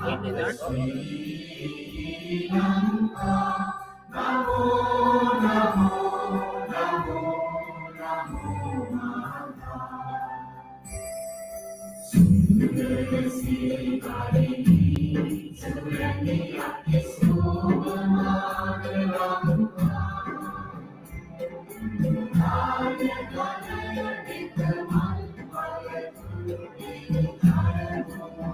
Sri Lanka, Namo, Namo, Namo, Namo, Mata. Sundarasi Karini, Surani Akisumana Lanka. Kaya Kaya Dikamal Palatu, Sri Lanka, Namo, Namo,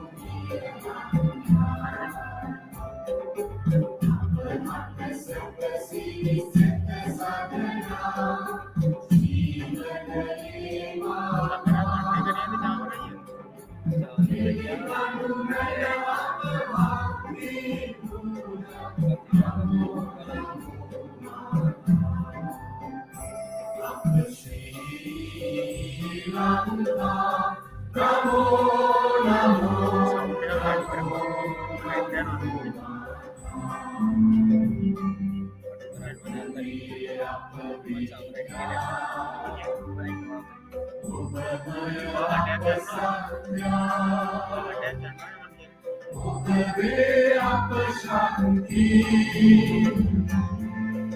apa Shanti,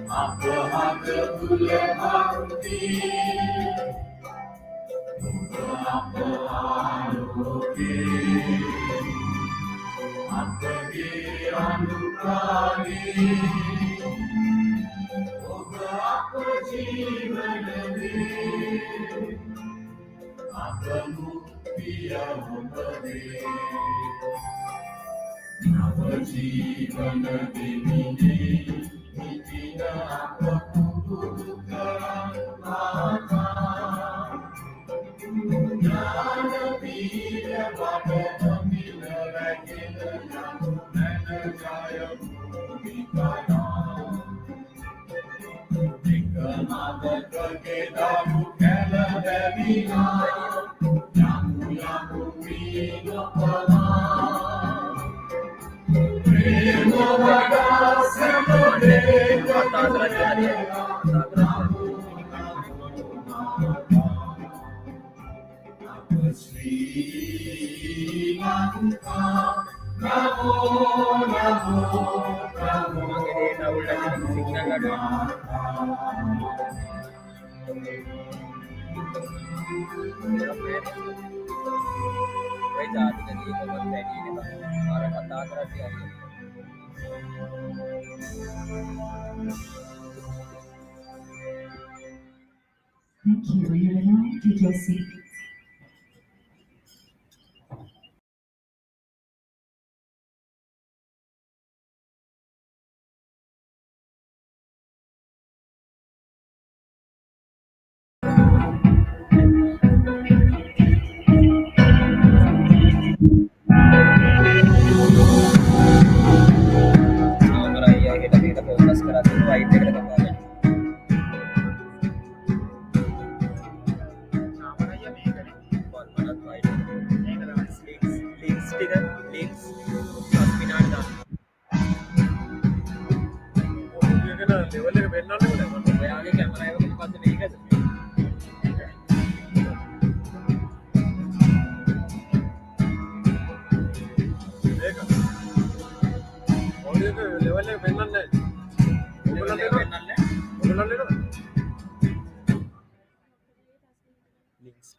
apa ada Bulan Bhakti, apa Anuge, apa Anukari, apa Jivan apa Mukti Avade. Navajivan Devine, Nitina Apapurukam Mata. Jnana Pira Vadana Mila Ragila Nana Jaya Bhumikaya. Vikamada Kageda Mukela Devina, Yamu Yamu Vinopala. Sri Lanka, Namo, Namo, Namo, Thank you. You may now take your seat.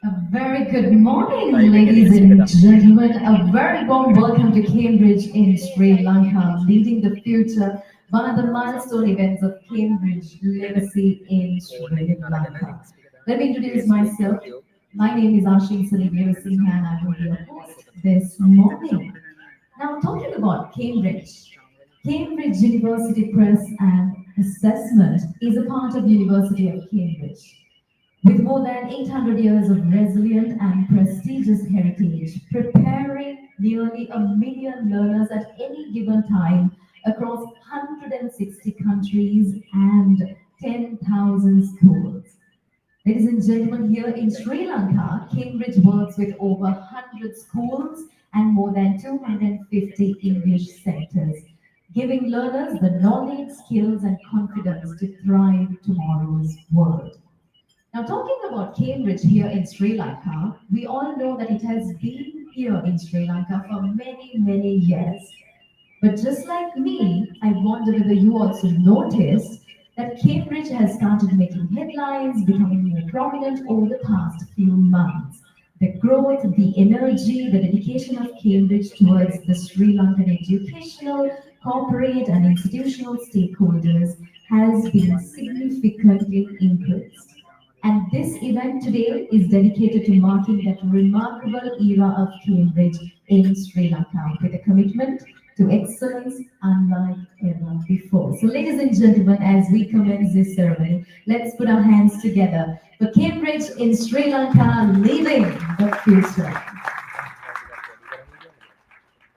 A very good morning, ladies and gentlemen. A very warm welcome to Cambridge in Sri Lanka, leading the future, one of the milestone events of Cambridge Legacy in Sri Lanka. Let me introduce myself. My name is Ashim Singh and I will be your host this morning. Now, talking about Cambridge, Cambridge University Press and Assessment is a part of University of Cambridge. With more than 800 years of resilient and prestigious heritage, preparing nearly 1 million learners at any given time across 160 countries and 10,000 schools. Ladies and gentlemen, here in Sri Lanka, Cambridge works with over 100 schools and more than 250 English centers, giving learners the knowledge, skills, and confidence to thrive tomorrow's world. Now, talking about Cambridge here in Sri Lanka, we all know that it has been here in Sri Lanka for many, many years. But just like me, I wonder whether you also noticed that Cambridge has started making headlines, becoming more prominent over the past few months. The growth, the energy, the dedication of Cambridge towards the Sri Lankan educational, corporate, and institutional stakeholders has been significantly increased. And this event today is dedicated to marking that remarkable era of Cambridge in Sri Lanka with a commitment to excellence unlike ever before. So, ladies and gentlemen, as we commence this ceremony, let's put our hands together for Cambridge in Sri Lanka leading the future.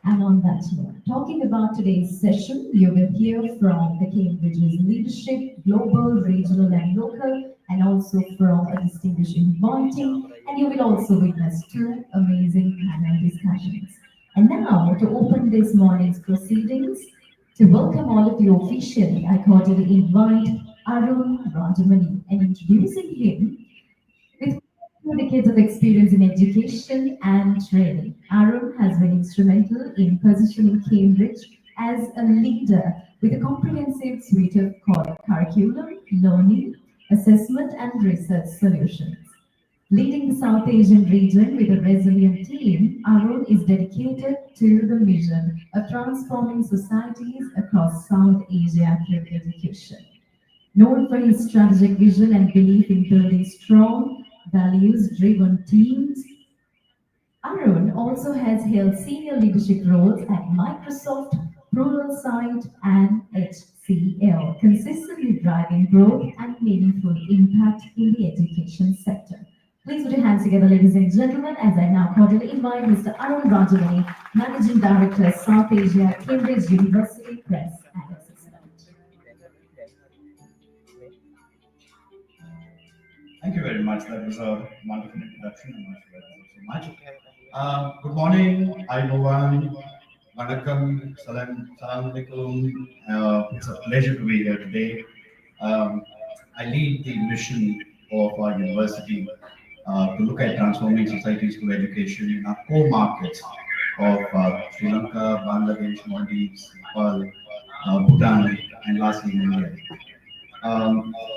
And on that note, talking about today's session, you will hear from the Cambridge's leadership, global, regional, and local, and also from a distinguished inviting, and you will also witness two amazing panel discussions. And now, to open this morning's proceedings, to welcome all of you officially, I cordially invite Arun Rajamani, and introducing him, with 2 decades of experience in education and training, Arun has been instrumental in positioning Cambridge as a leader with a comprehensive suite of curriculum, learning, assessment, and research solutions. Leading the South Asian region with a resilient team, Arun is dedicated to the mission of transforming societies across South Asia through education. Known for his strategic vision and belief in building strong, values driven teams, Arun also has held senior leadership roles at Microsoft, Pluralsight, and HCL, consistently driving growth and meaningful impact in the education sector. Please put your hands together, ladies and gentlemen, as I now cordially invite Mr. Arun Rajamani, Managing Director, South Asia, Cambridge University Press and Assistant. Thank you very much. That was a wonderful introduction. I'm not sure so much. Good morning, everyone. Vanakkam, salam alaikum. It's a pleasure to be here today. I lead the mission of our university to look at transforming societies through education in our core markets of Sri Lanka, Bangladesh, Maldives, Nepal, Bhutan, and lastly India.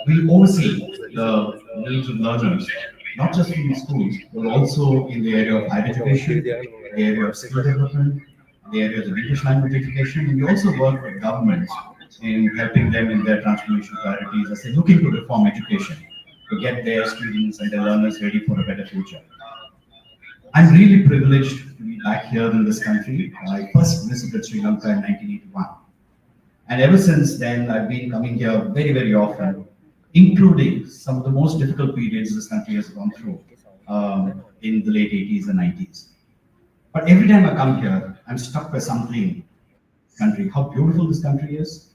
We oversee the needs of learners, not just in schools, but also in the area of higher education, the area of skill development, the areas of English language education, and we also work with governments in helping them in their transformation priorities as they look into reform education to get their students and their learners ready for a better future. I'm really privileged to be back here in this country. I first visited Sri Lanka in 1981. And ever since then, I've been coming here very, very often, including some of the most difficult periods this country has gone through in the late 80s and 90s. But every time I come here, I'm struck by something. Country, how beautiful this country is,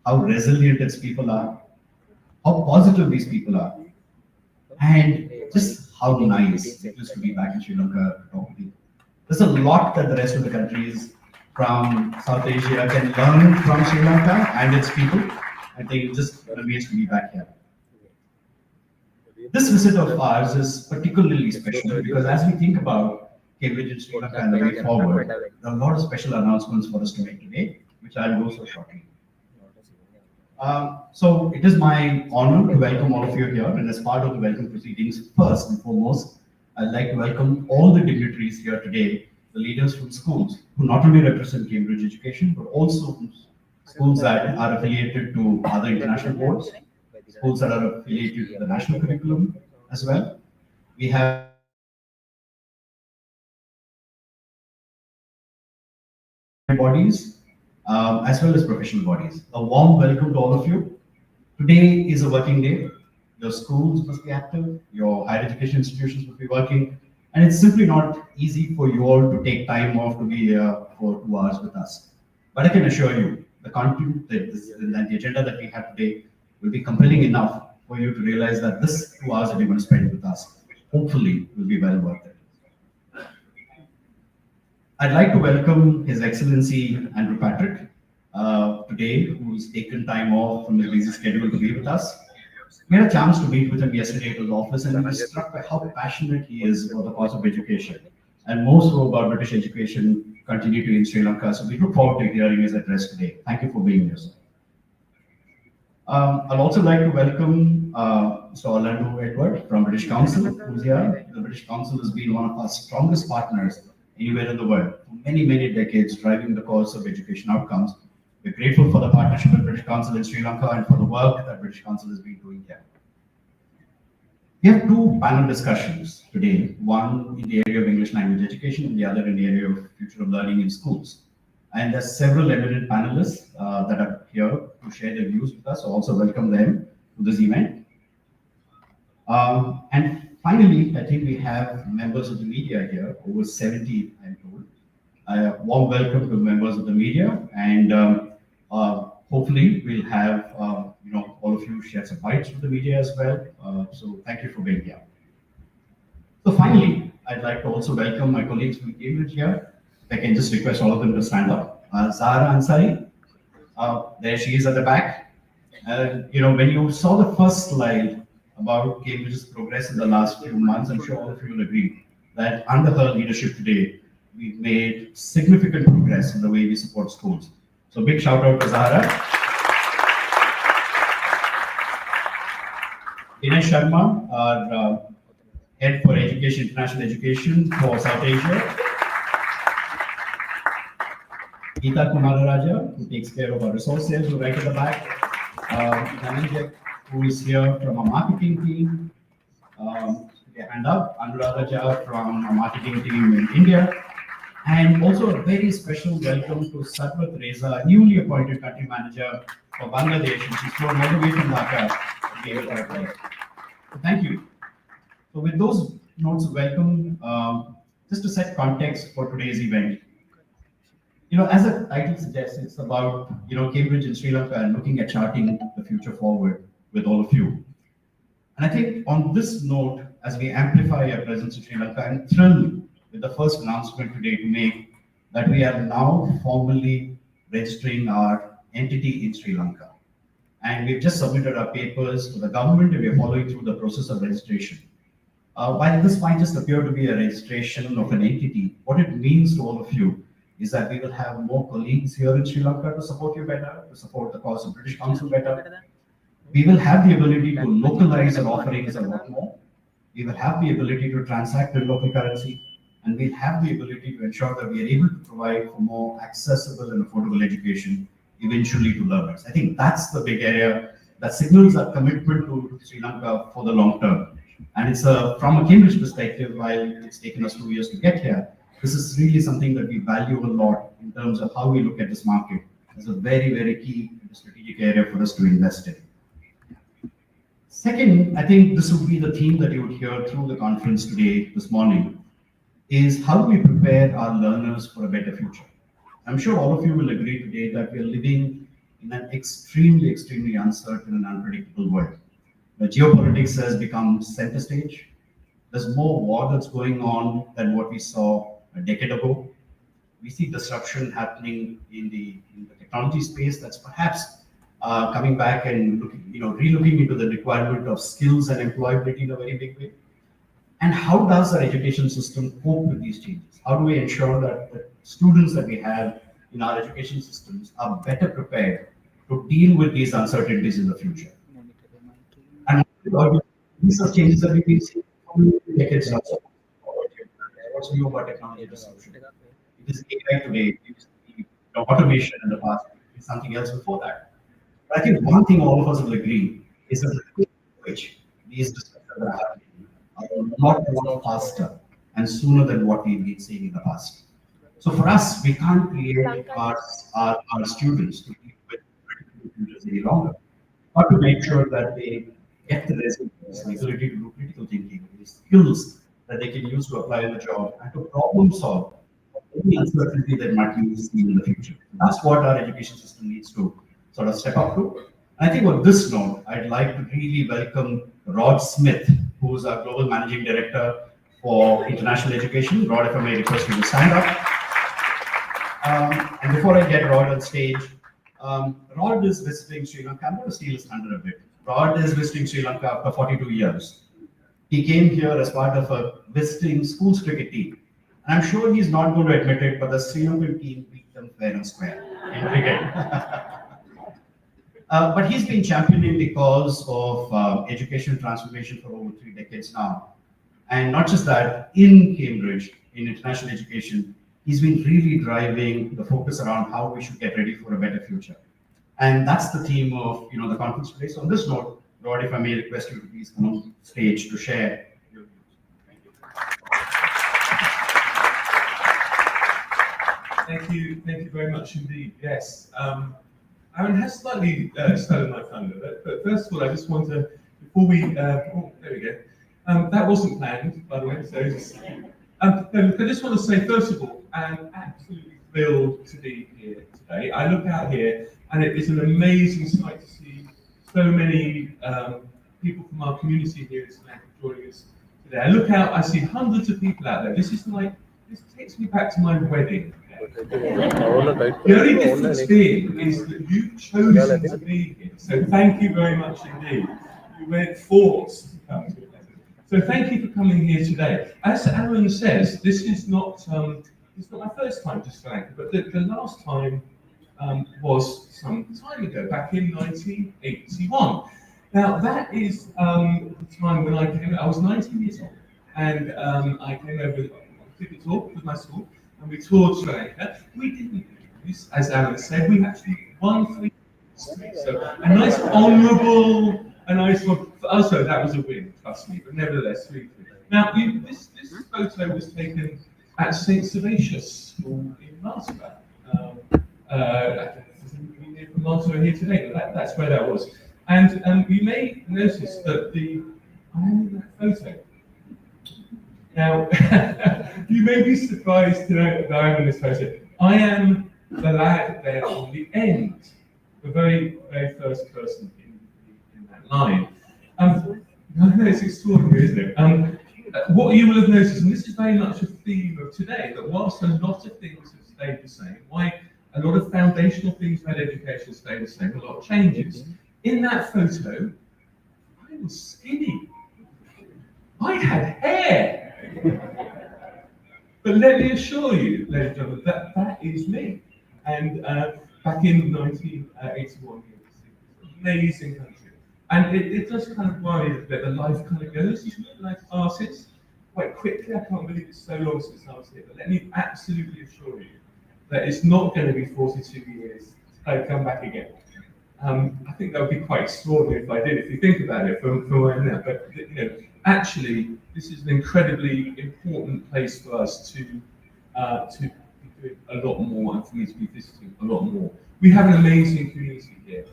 how resilient its people are, how positive these people are, and just how nice it is to be back in Sri Lanka to talk to people. There's a lot that the rest of the countries from South Asia can learn from Sri Lanka and its people. I think it just remains to be back here. This visit of ours is particularly special because as we think about Cambridge and Sri Lanka and the way forward, there are a lot of special announcements for us to make today, which I'll go so shortly. So it is my honor to welcome all of you here, and as part of the welcome proceedings, first and foremost, I'd like to welcome all the dignitaries here today, the leaders from schools who not only represent Cambridge education, but also from schools that are affiliated to other international boards, schools that are affiliated to the national curriculum as well. We have bodies as well as professional bodies. A warm welcome to all of you. Today is a working day. Your schools must be active, your higher education institutions must be working, and it's simply not easy for you all to take time off to be here for 2 hours with us. But I can assure you, the content, the agenda that we have today will be compelling enough for you to realize that this 2 hours that you're going to spend with us, hopefully, will be well worth it. I'd like to welcome His Excellency Andrew Patrick today, who's taken time off from his busy schedule to be with us. We had a chance to meet with him yesterday at his office, and we were struck by how passionate he is about the cause of education and most so about British education continue to in Sri Lanka. So we look forward to hearing his address today. Thank you for being here, sir. I'd also like to welcome Mr. Orlando Edward from British Council, who's here. The British Council has been one of our strongest partners anywhere in the world for many, many decades, driving the cause of education outcomes. We're grateful for the partnership with British Council in Sri Lanka and for the work that British Council has been doing here. We have two panel discussions today, one in the area of English language education and the other in the area of future of learning in schools. And there's several eminent panelists that are here to share their views with us. So also welcome them to this event. And finally, I think we have members of the media here, over 70, I'm told. A warm welcome to members of the media, and hopefully we'll have all of you share some bites with the media as well. So thank you for being here. So finally, I'd like to also welcome my colleagues from Cambridge here. I can just request all of them to stand up. Zahra Ansari, there she is at the back. When you saw the first slide about Cambridge's progress in the last few months, I'm sure all of you will agree that under her leadership today, we've made significant progress in the way we support schools. So big shout out to Zahra. Dinesh Sharma, our head for education, international education for South Asia. Geeta Kumararaja, who takes care of our resources, who right at the back. Dhananjay, who is here from our marketing team. Hand up. Anuradha Jha from our marketing team in India. And also a very special welcome to Sarwat Reza, newly appointed country manager for Bangladesh. And she's flown all the way from Lanka to be able to have her. So thank you. So with those notes of welcome, just to set context for today's event, as the title suggests, it's about, Cambridge and Sri Lanka and looking at charting the future forward with all of you. And I think on this note, as we amplify our presence in Sri Lanka, I'm thrilled with the first announcement today to make that we are now formally registering our entity in Sri Lanka. And we've just submitted our papers to the government and we're following through the process of registration. While this might just appear to be a registration of an entity, what it means to all of you is that we will have more colleagues here in Sri Lanka to support you better, to support the cause of British Council better. We will have the ability to localize our offerings a lot more. We will have the ability to transact in local currency, and we'll have the ability to ensure that we are able to provide for more accessible and affordable education eventually to learners. I think that's the big area that signals our commitment to Sri Lanka for the long term. And it's from a Cambridge perspective, while it's taken us 2 years to get here, this is really something that we value a lot in terms of how we look at this market as a very, very key strategic area for us to invest in. Second, I think this would be the theme that you would hear through the conference today, this morning, is how do we prepare our learners for a better future? I'm sure all of you will agree today that we are living in an extremely, extremely uncertain and unpredictable world. The geopolitics has become center stage. There's more war that's going on than what we saw a decade ago. We see disruption happening in the technology space that's perhaps coming back and relooking into the requirement of skills and employability in a very big way. And how does our education system cope with these changes? How do we ensure that the students that we have in our education systems are better prepared to deal with these uncertainties in the future? And these are changes that we've been seeing for decades now. What's new about technology disruption? It is AI today, it is automation in the past, it's something else before that. But I think one thing all of us will agree is that the rate at which these disruptions are happening are a lot more faster and sooner than what we've been seeing in the past. So for us, we can't create our students to deal with computers any longer, but to make sure that they get the resilience, the ability to do critical thinking, the skills that they can use to apply in the job and to problem solve any uncertainty that might be seen in the future. That's what our education system needs to sort of step up to. I think on this note, I'd like to really welcome Rod Smith, who's our Global Managing Director for International Education. Rod, if I may request you to stand up. And before I get Rod on stage, Rod is visiting Sri Lanka. I'm going to steal his thunder a bit. Rod is visiting Sri Lanka after 42 years. He came here as part of a visiting schools cricket team. And I'm sure he's not going to admit it, but the Sri Lankan team beat them fair and square in cricket. But he's been championing the cause of education transformation for over 3 decades now. And not just that, in Cambridge, in international education, he's been really driving the focus around how we should get ready for a better future. And that's the theme of the conference today. So on this note, Rod, if I may request you to please come on stage to share your views. Thank you. Thank you very much indeed. Yes, Aaron has slightly stolen my thunder, but first of all, I just want to, before we, there we go. That wasn't planned, by the way. So, I just want to say, first of all, I'm absolutely thrilled to be here today. I look out here, and it is an amazing sight to see so many people from our community here in Lanka joining us today. I look out, I see hundreds of people out there. This takes me back to my wedding. The only difference being is that you've chosen to be here. So thank you very much indeed. You weren't forced to come to it. So thank you for coming here today. As Aaron says, this is not my first time to Sri Lanka, but the last time was some time ago, back in 1981. Now that is the time when I came. I was 19 years old, and I came over on a cricket tour with my school. And we toured Sri Lanka. We didn't lose, as Aaron said, we actually won 3 games. So a nice honourable, a nice one. Also, that was a win, trust me, but nevertheless, 3-3. Now, this photo was taken at St. Servatius School in Malta. We're from Malta here today, but that's where that was. And you may notice that I am in that photo. Now, you may be surprised to know that I am in this photo. I am the lad there on the end, the very, very first person in that line. It's extraordinary, isn't it? What you will have noticed, and this is very much a theme of today, that whilst a lot of things have stayed the same, why a lot of foundational things about education stay the same, a lot of changes. In that photo, I was skinny. I had hair. But let me assure you, ladies and gentlemen, that is me. And back in 1981, it was an amazing country. And it does kind of worry a bit, the life kind of goes, life passes quite quickly. I can't believe it's so long since I was here. But let me absolutely assure you that it's not going to be 42 years to come back again. I think that would be quite extraordinary if I did, if you think about it from where I am now. But actually, this is an incredibly important place for us to be doing a lot more, and for me to be visiting a lot more. We have an amazing community here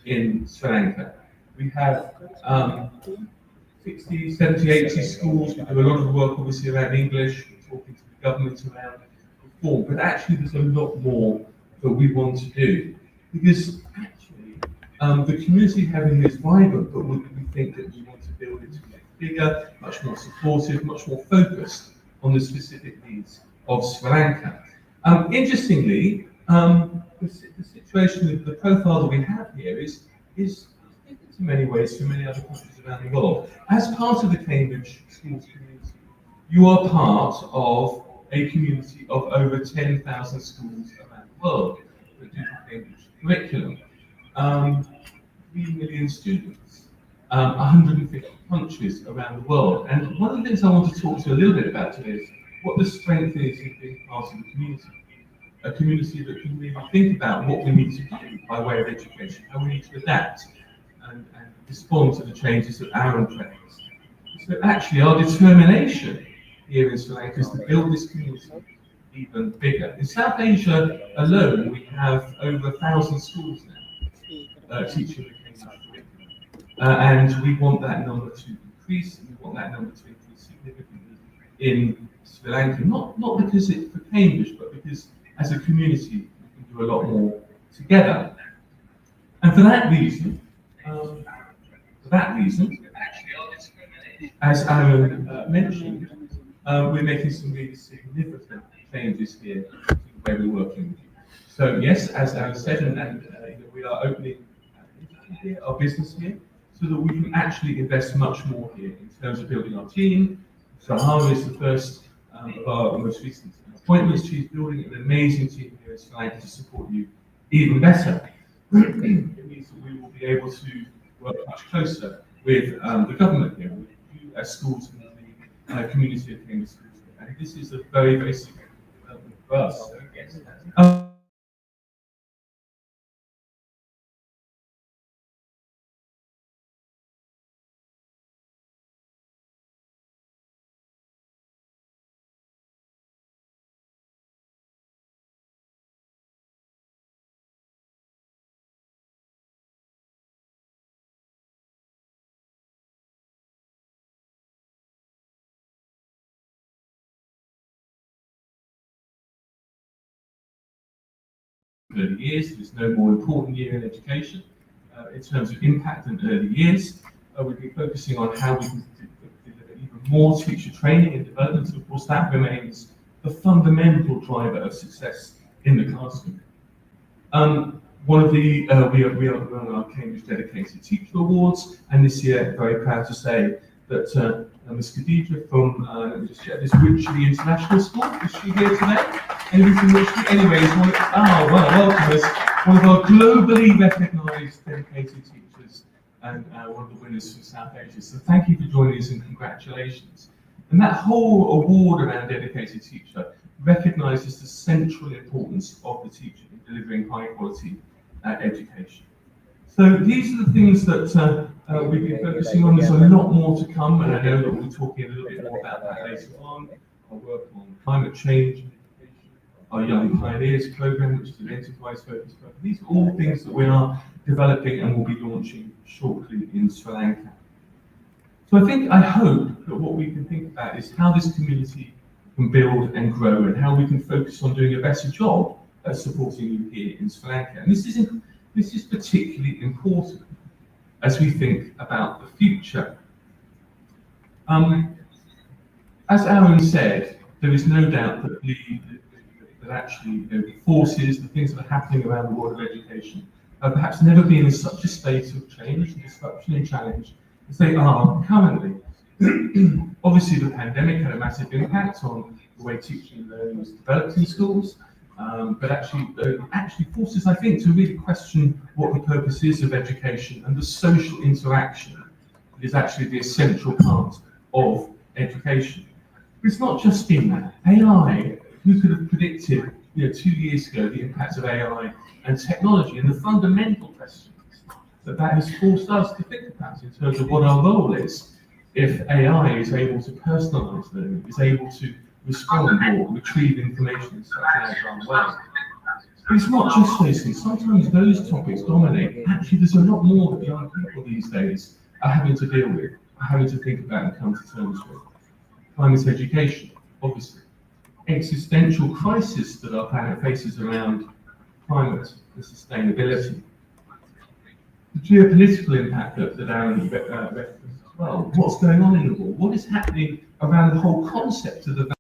in Sri Lanka. We have 60, 70, 80 schools. We do a lot of work, obviously, around English. We're talking to the government around reform, but actually, there's a lot more that we want to do, because actually, the community having is vibrant, but we think that we want to build it to be bigger, much more supportive, much more focused on the specific needs of Sri Lanka. Interestingly, the situation of the profile that we have here is different in many ways from many other countries around the world. As part of the Cambridge Schools community, you are part of a community of over 10,000 schools around the world that do the Cambridge curriculum. 3 million students, 150 countries around the world. And one of the things I want to talk to you a little bit about today is what the strength is in being part of the community. A community that can really think about what we need to do by way of education, how we need to adapt and respond to the changes that Aaron prefaced. So actually our determination here in Sri Lanka is to build this community even bigger. In South Asia alone, we have over 1,000 schools now teaching the Cambridge curriculum. And we want that number to increase, and we want that number to increase significantly in Sri Lanka, not because it's for Cambridge, but because as a community we can do a lot more together. And for that reason, as Aaron mentioned, we're making some really significant changes here to the way we're working with you. So yes, as Aaron said, and we are opening our business here, so that we can actually invest much more here in terms of building our team. Sahara is the first of our most recent appointments. She's building an amazing team here in Sri Lanka to support you even better. It means that we will be able to work much closer with the government here, with you as schools and the community of Cambridge schools. And this is a very, very significant development for us. Early years. There's no more important year in education in terms of impact than early years. We've been focusing on how we can deliver even more teacher training and development. Of course, that remains the fundamental driver of success in the classroom. One of the we are running our Cambridge Dedicated Teacher Awards, and this year very proud to say that Ms. Khadija from let me just check this Wycherley International School, is she here today? Anybody from Wycherley? Anyway, welcome as one of our globally recognised dedicated teachers and one of the winners from South Asia. So thank you for joining us and congratulations. And that whole award around dedicated teacher recognises the central importance of the teacher in delivering high quality education. So these are the things that we've been focusing on. There's a lot more to come, and I know that we'll be talking a little bit more about that later on. Our work on climate change and education, our Young Pioneers program, which is an enterprise-focused program. These are all things that we are developing and will be launching shortly in Sri Lanka. So I hope that what we can think about is how this community can build and grow, and how we can focus on doing a better job at supporting you here in Sri Lanka. And this is particularly important as we think about the future. As Aaron said, there is no doubt that the forces, the things that are happening around the world of education, have perhaps never been in such a state of change, disruption and challenge as they are currently. Obviously, the pandemic had a massive impact on the way teaching and learning was developed in schools, but actually forces, I think, to really question what the purpose is of education and the social interaction that is actually the essential part of education. But it's not just been that. AI, who could have predicted 2 years ago the impact of AI and technology and the fundamental questions that has forced us to think about in terms of what our role is if AI is able to personalise learning, is able to respond or retrieve information in such an agile way. But it's not just those things. Sometimes those topics dominate. Actually, there's a lot more that young people these days are having to deal with, are having to think about and come to terms with. Climate education, obviously. Existential crisis that our planet faces around climate and sustainability. The geopolitical impact that Aaron referenced as well. What's going on in the world? What is happening around the whole concept of the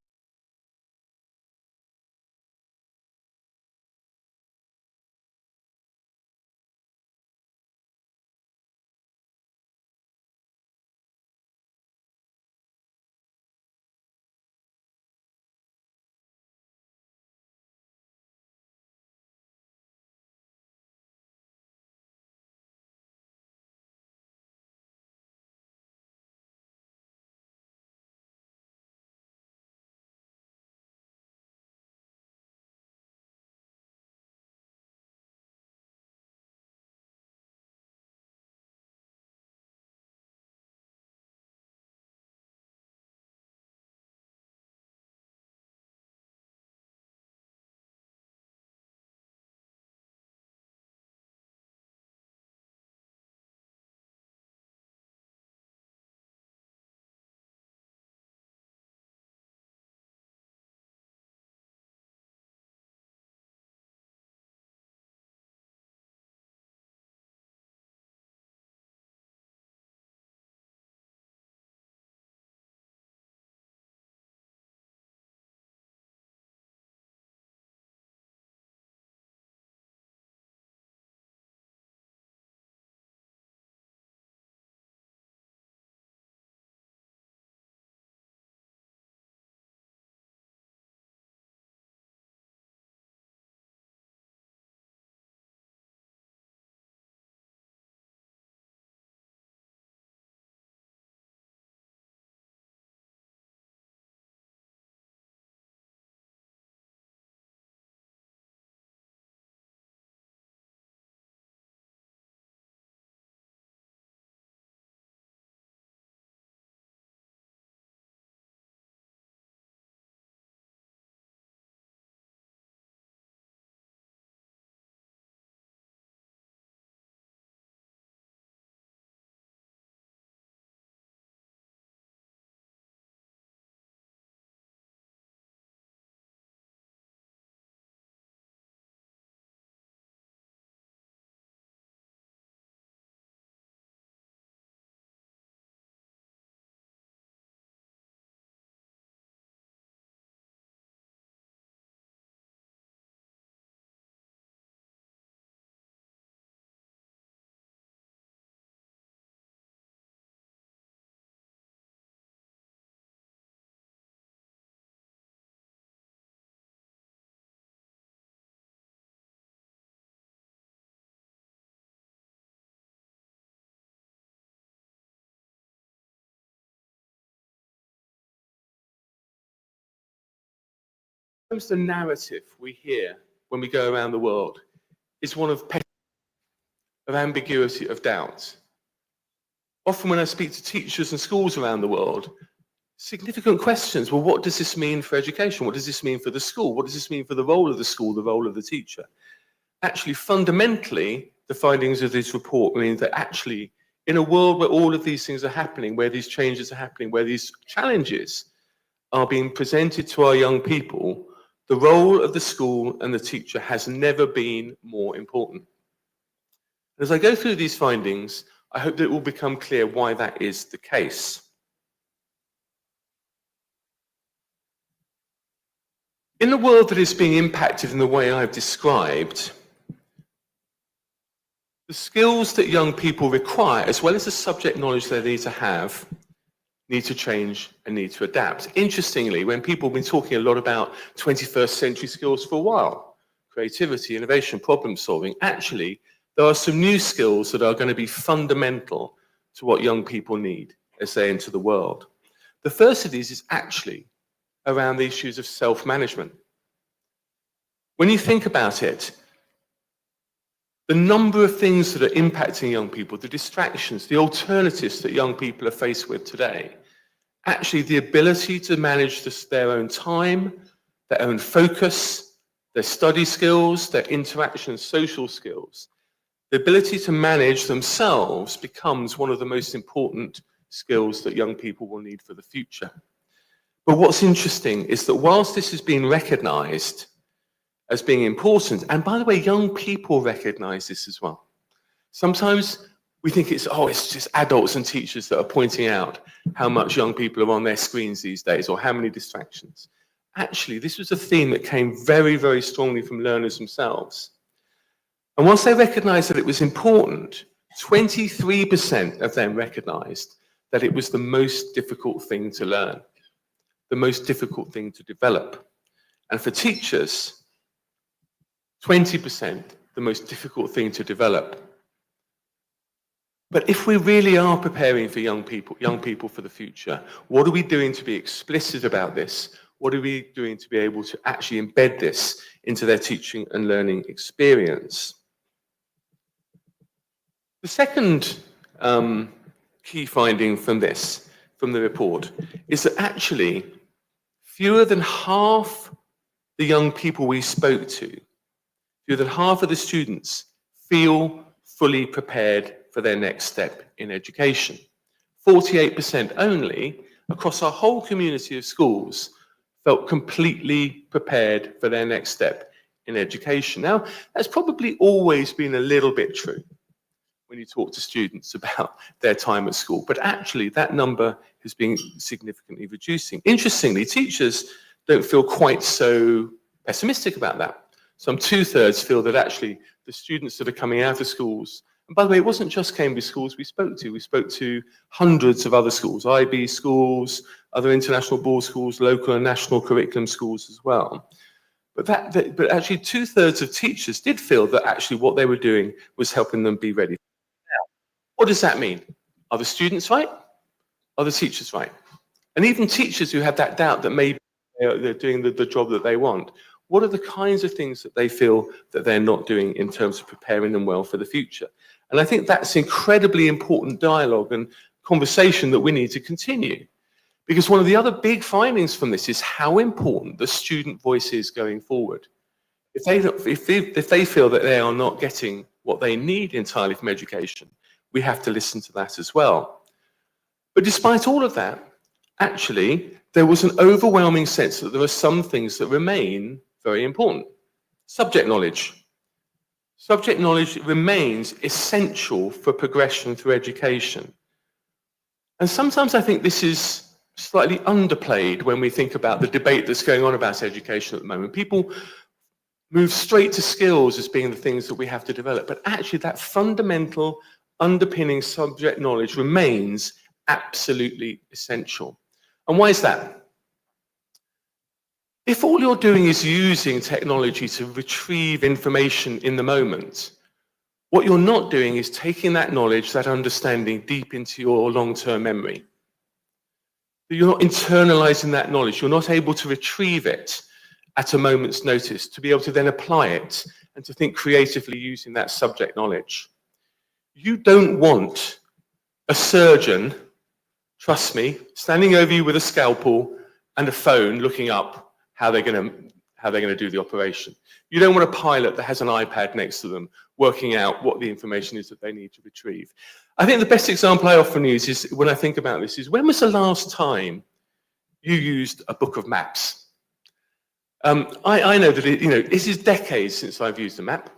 Sometimes the narrative we hear when we go around the world is one of ambiguity, of doubt. Often when I speak to teachers and schools around the world, significant questions. Well, what does this mean for education? What does this mean for the school? What does this mean for the role of the school, the role of the teacher? Actually, fundamentally, the findings of this report mean that actually, in a world where all of these things are happening, where these changes are happening, where these challenges are being presented to our young people, the role of the school and the teacher has never been more important. As I go through these findings, I hope that it will become clear why that is the case. In a world that is being impacted in the way I've described, the skills that young people require, as well as the subject knowledge they need to have, need to change and need to adapt. Interestingly, when people have been talking a lot about 21st century skills for a while, creativity, innovation, problem solving, actually, there are some new skills that are going to be fundamental to what young people need as they enter the world. The first of these is actually around the issues of self-management. When you think about it, the number of things that are impacting young people, the distractions, the alternatives that young people are faced with today, actually the ability to manage their own time, their own focus, their study skills, their interaction and social skills, the ability to manage themselves becomes one of the most important skills that young people will need for the future. But what's interesting is that whilst this has been recognized as being important, and by the way, young people recognize this as well. Sometimes we think it's just adults and teachers that are pointing out how much young people are on their screens these days or how many distractions. Actually, this was a theme that came very, very strongly from learners themselves. And once they recognized that it was important, 23% of them recognized that it was the most difficult thing to learn, the most difficult thing to develop. And for teachers, 20% the most difficult thing to develop. But if we really are preparing for young people for the future, what are we doing to be explicit about this? What are we doing to be able to actually embed this into their teaching and learning experience? The second key finding from the report, is that actually fewer than half the young people we spoke to, fewer than half of the students feel fully prepared for their next step in education. 48% only across our whole community of schools felt completely prepared for their next step in education. Now, that's probably always been a little bit true when you talk to students about their time at school, but actually that number has been significantly reducing. Interestingly, teachers don't feel quite so pessimistic about that. Some 2/3 feel that actually the students that are coming out of schools, and by the way, it wasn't just Cambridge schools we spoke to hundreds of other schools, IB schools, other international board schools, local and national curriculum schools as well. But actually 2/3 of teachers did feel that actually what they were doing was helping them be ready. Now, what does that mean? Are the students right? Are the teachers right? And even teachers who have that doubt that maybe they're doing the job that they want, what are the kinds of things that they feel that they're not doing in terms of preparing them well for the future? And I think that's incredibly important dialogue and conversation that we need to continue. Because one of the other big findings from this is how important the student voice is going forward. If they feel that they are not getting what they need entirely from education, we have to listen to that as well. But despite all of that, actually, there was an overwhelming sense that there are some things that remain very important. Subject knowledge. Subject knowledge remains essential for progression through education. And sometimes I think this is slightly underplayed when we think about the debate that's going on about education at the moment. People move straight to skills as being the things that we have to develop, but actually that fundamental underpinning subject knowledge remains absolutely essential. And why is that? If all you're doing is using technology to retrieve information in the moment, what you're not doing is taking that knowledge, that understanding deep into your long-term memory. You're not internalizing that knowledge. You're not able to retrieve it at a moment's notice, to be able to then apply it and to think creatively using that subject knowledge. You don't want a surgeon, trust me, standing over you with a scalpel and a phone looking up how they're going to do the operation. You don't want a pilot that has an iPad next to them working out what the information is that they need to retrieve. I think the best example I often use is, when I think about this, is when was the last time you used a book of maps? I know that this is decades since I've used a map.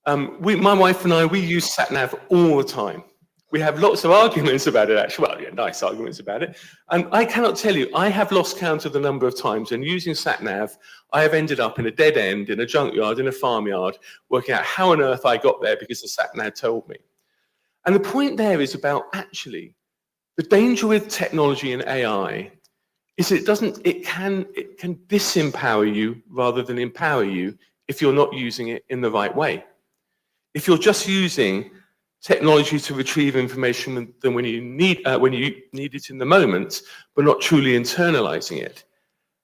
My wife and I, we use sat-nav all the time. We have lots of arguments about it, actually. Well, yeah, nice arguments about it. And I cannot tell you, I have lost count of the number of times, and using sat-nav, I have ended up in a dead end, in a junkyard, in a farmyard, working out how on earth I got there because the sat-nav told me. And the point there is about, actually, the danger with technology and AI is it can disempower you rather than empower you if you're not using it in the right way. If you're just using technology to retrieve information when you need it in the moment, but not truly internalizing it,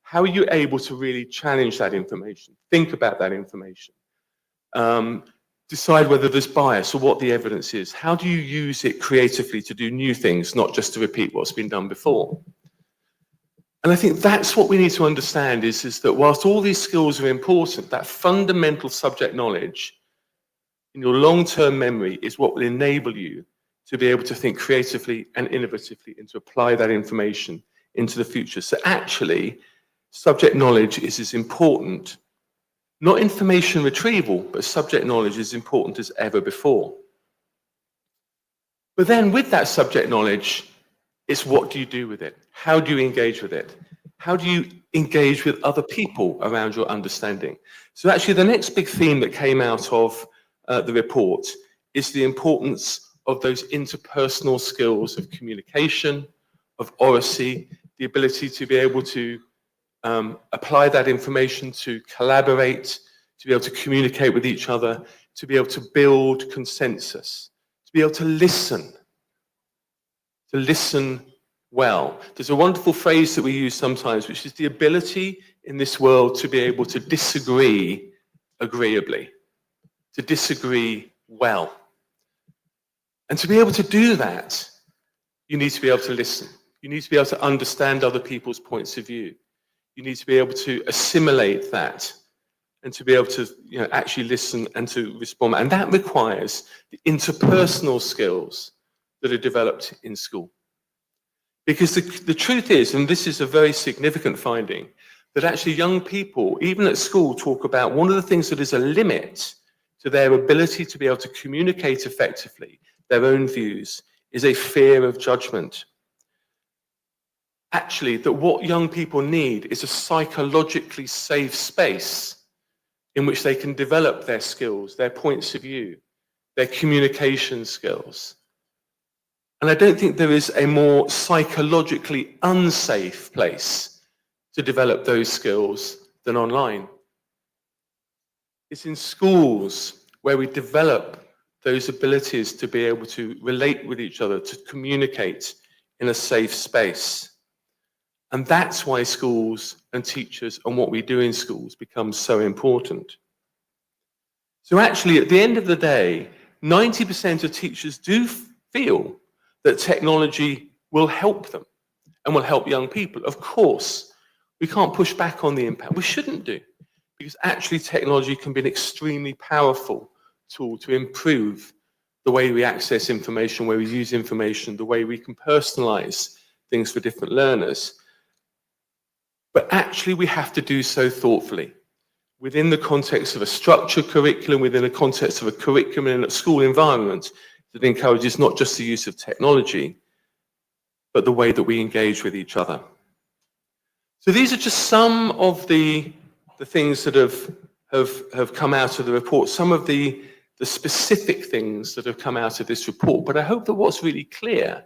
how are you able to really challenge that information, think about that information, decide whether there's bias or what the evidence is? How do you use it creatively to do new things, not just to repeat what's been done before? And I think that's what we need to understand is that whilst all these skills are important, that fundamental subject knowledge in your long-term memory is what will enable you to be able to think creatively and innovatively and to apply that information into the future. So actually, subject knowledge is as important, not information retrieval, but subject knowledge is important as ever before. But then with that subject knowledge, it's what do you do with it? How do you engage with it? How do you engage with other people around your understanding? So actually the next big theme that came out of the report is the importance of those interpersonal skills of communication, of oracy, the ability to be able to apply that information, to collaborate, to be able to communicate with each other, to be able to build consensus, to be able to listen well. There's a wonderful phrase that we use sometimes, which is the ability in this world to be able to disagree agreeably, to disagree well. And to be able to do that, you need to be able to listen. You need to be able to understand other people's points of view. You need to be able to assimilate that and to be able to actually listen and to respond. And that requires the interpersonal skills that are developed in school. Because the truth is, and this is a very significant finding, that actually young people, even at school, talk about one of the things that is a limit to their ability to be able to communicate effectively their own views is a fear of judgment. Actually, that what young people need is a psychologically safe space in which they can develop their skills, their points of view, their communication skills. And I don't think there is a more psychologically unsafe place to develop those skills than online. It's in schools where we develop those abilities to be able to relate with each other, to communicate in a safe space. And that's why schools and teachers and what we do in schools becomes so important. So actually, at the end of the day, 90% of teachers do feel that technology will help them and will help young people. Of course, we can't push back on the impact. We shouldn't do, because actually technology can be an extremely powerful tool to improve the way we access information, where we use information, the way we can personalize things for different learners. But actually we have to do so thoughtfully, within the context of a structured curriculum, within the context of a curriculum in a school environment that encourages not just the use of technology, but the way that we engage with each other. So these are just some of the things that have come out of the report, some of the specific things that have come out of this report. But I hope that what's really clear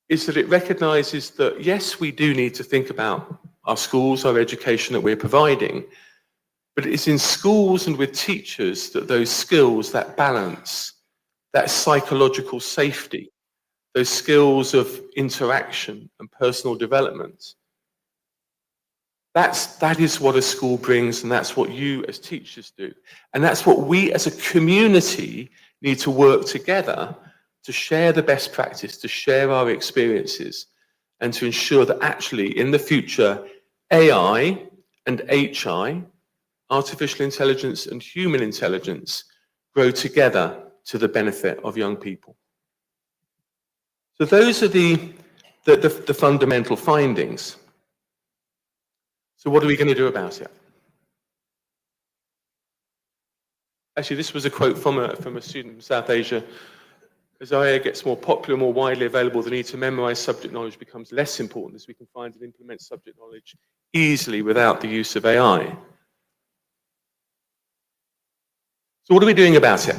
is that it recognizes that, yes, we do need to think about our schools, our education that we're providing, but it's in schools and with teachers that those skills, that balance, that psychological safety, those skills of interaction and personal development That is what a school brings, and that's what you as teachers do. And that's what we as a community need to work together to share the best practice, to share our experiences, and to ensure that actually in the future, AI and HI, artificial intelligence and human intelligence, grow together to the benefit of young people. So those are the fundamental findings. So what are we going to do about it? Actually, this was a quote from a student from South Asia. As AI gets more popular, more widely available, the need to memorize subject knowledge becomes less important as we can find and implement subject knowledge easily without the use of AI. So what are we doing about it?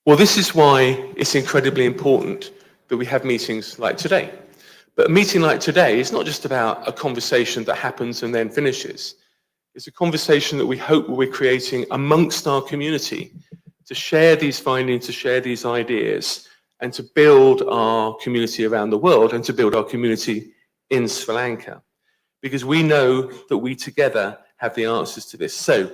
Well, this is why it's incredibly important that we have meetings like today. But a meeting like today is not just about a conversation that happens and then finishes. It's a conversation that we hope we're creating amongst our community to share these findings, to share these ideas, and to build our community around the world and to build our community in Sri Lanka. Because we know that we together have the answers to this. So,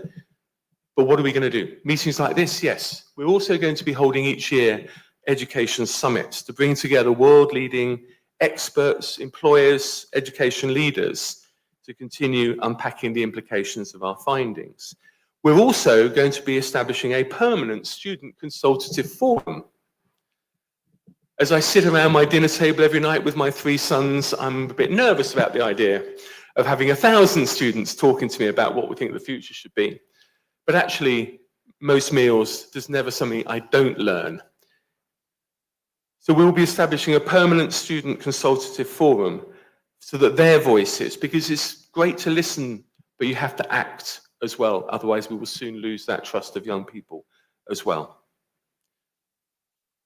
but what are we going to do? Meetings like this, yes. We're also going to be holding each year education summits to bring together world-leading experts, employers, education leaders to continue unpacking the implications of our findings. We're also going to be establishing a permanent student consultative forum. As I sit around my dinner table every night with my 3 sons, I'm a bit nervous about the idea of having 1,000 students talking to me about what we think the future should be. But actually, most meals, there's never something I don't learn. So we'll be establishing a permanent student consultative forum so that their voices, because it's great to listen, but you have to act as well. Otherwise, we will soon lose that trust of young people as well.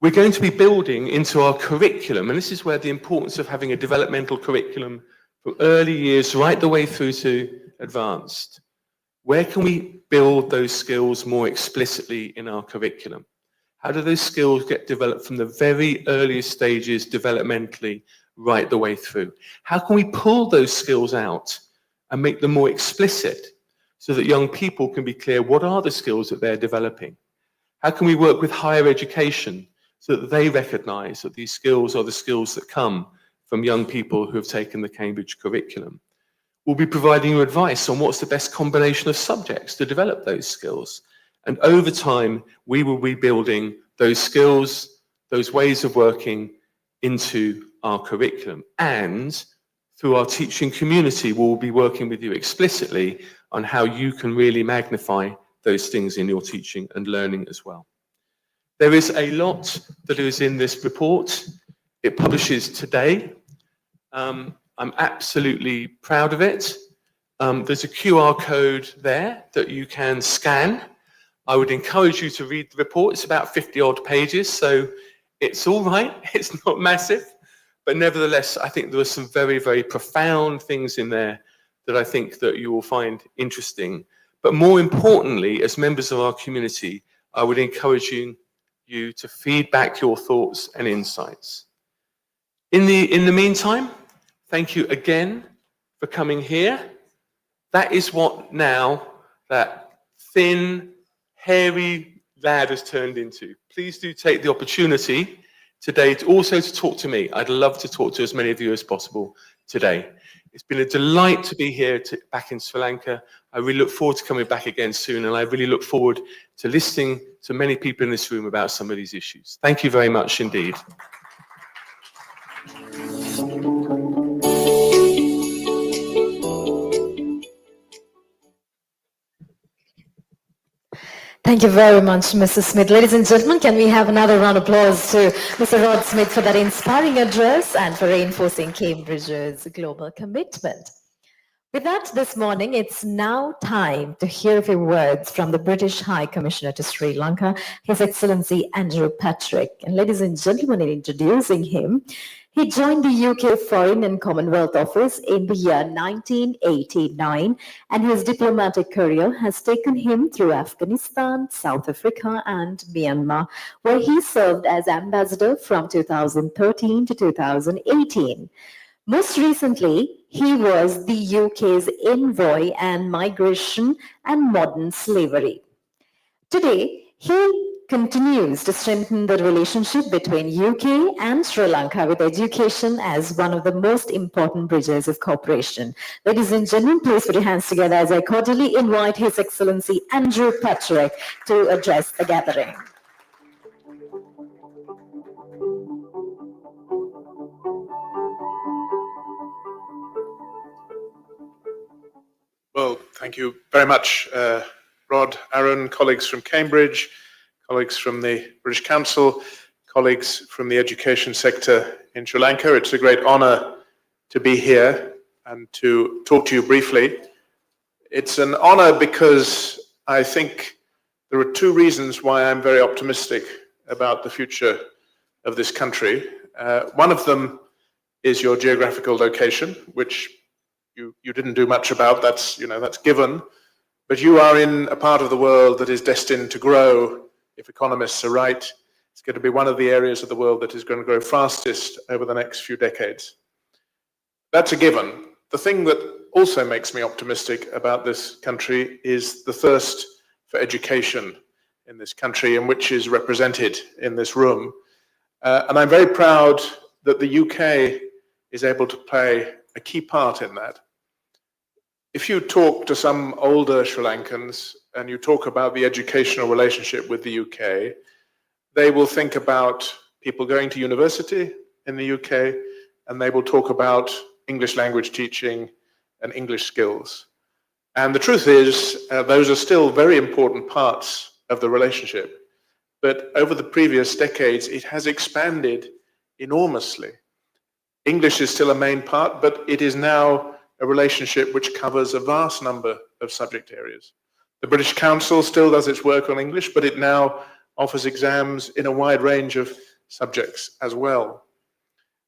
We're going to be building into our curriculum, and this is where the importance of having a developmental curriculum from early years right the way through to advanced. Where can we build those skills more explicitly in our curriculum? How do those skills get developed from the very earliest stages developmentally right the way through? How can we pull those skills out and make them more explicit so that young people can be clear what are the skills that they're developing? How can we work with higher education so that they recognize that these skills are the skills that come from young people who have taken the Cambridge curriculum? We'll be providing you advice on what's the best combination of subjects to develop those skills. And over time, we will be building those skills, those ways of working into our curriculum. And through our teaching community, we'll be working with you explicitly on how you can really magnify those things in your teaching and learning as well. There is a lot that is in this report. It publishes today. I'm absolutely proud of it. There's a QR code there that you can scan. I would encourage you to read the report. It's about 50-odd pages, so it's all right. It's not massive, but nevertheless, I think there are some very, very profound things in there that I think that you will find interesting. But more importantly, as members of our community, I would encourage you to feed back your thoughts and insights. In the meantime, thank you again for coming here. That is what now that thin, hairy lad has turned into. Please do take the opportunity today to also talk to me. I'd love to talk to as many of you as possible today. It's been a delight to be here back in Sri Lanka. I really look forward to coming back again soon, and I really look forward to listening to many people in this room about some of these issues. Thank you very much indeed. Thank you very much, Mr. Smith. Ladies and gentlemen, can we have another round of applause to Mr. Rod Smith for that inspiring address and for reinforcing Cambridge's global commitment. With that, this morning, it's now time to hear a few words from the British High Commissioner to Sri Lanka, His Excellency Andrew Patrick. And ladies and gentlemen, in introducing him, he joined the UK Foreign and Commonwealth Office in the year 1989, and his diplomatic career has taken him through Afghanistan, South Africa, and Myanmar, where he served as ambassador from 2013 to 2018. Most recently, he was the UK's envoy on migration and modern slavery. Today, he continues to strengthen the relationship between UK and Sri Lanka with education as one of the most important bridges of cooperation. Ladies and gentlemen, please put your hands together as I cordially invite His Excellency Andrew Patrick to address the gathering. Well, thank you very much, Rod, Aaron, colleagues from Cambridge, colleagues from the British Council, colleagues from the education sector in Sri Lanka. It's a great honor to be here and to talk to you briefly. It's an honor because I think there are two reasons why I'm very optimistic about the future of this country. One of them is your geographical location, which you didn't do much about. That's given. But you are in a part of the world that is destined to grow, if economists are right. It's going to be one of the areas of the world that is going to grow fastest over the next few decades. That's a given. The thing that also makes me optimistic about this country is the thirst for education in this country, and which is represented in this room. And I'm very proud that the UK is able to play a key part in that. If you talk to some older Sri Lankans and you talk about the educational relationship with the UK, they will think about people going to university in the UK, and they will talk about English language teaching and English skills. And the truth is, those are still very important parts of the relationship. But over the previous decades, it has expanded enormously. English is still a main part, but it is now a relationship which covers a vast number of subject areas. The British Council still does its work on English, but it now offers exams in a wide range of subjects as well.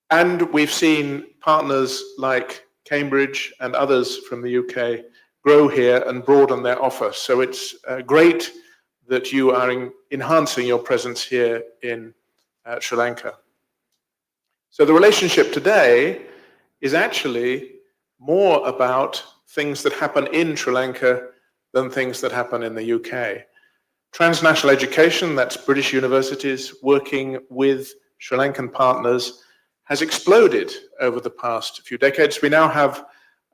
And we've seen partners like Cambridge and others from the UK grow here and broaden their offer. So it's great that you are enhancing your presence here in Sri Lanka. So the relationship today is actually more about things that happen in Sri Lanka than things that happen in the UK. Transnational education, that's British universities working with Sri Lankan partners, has exploded over the past few decades. We now have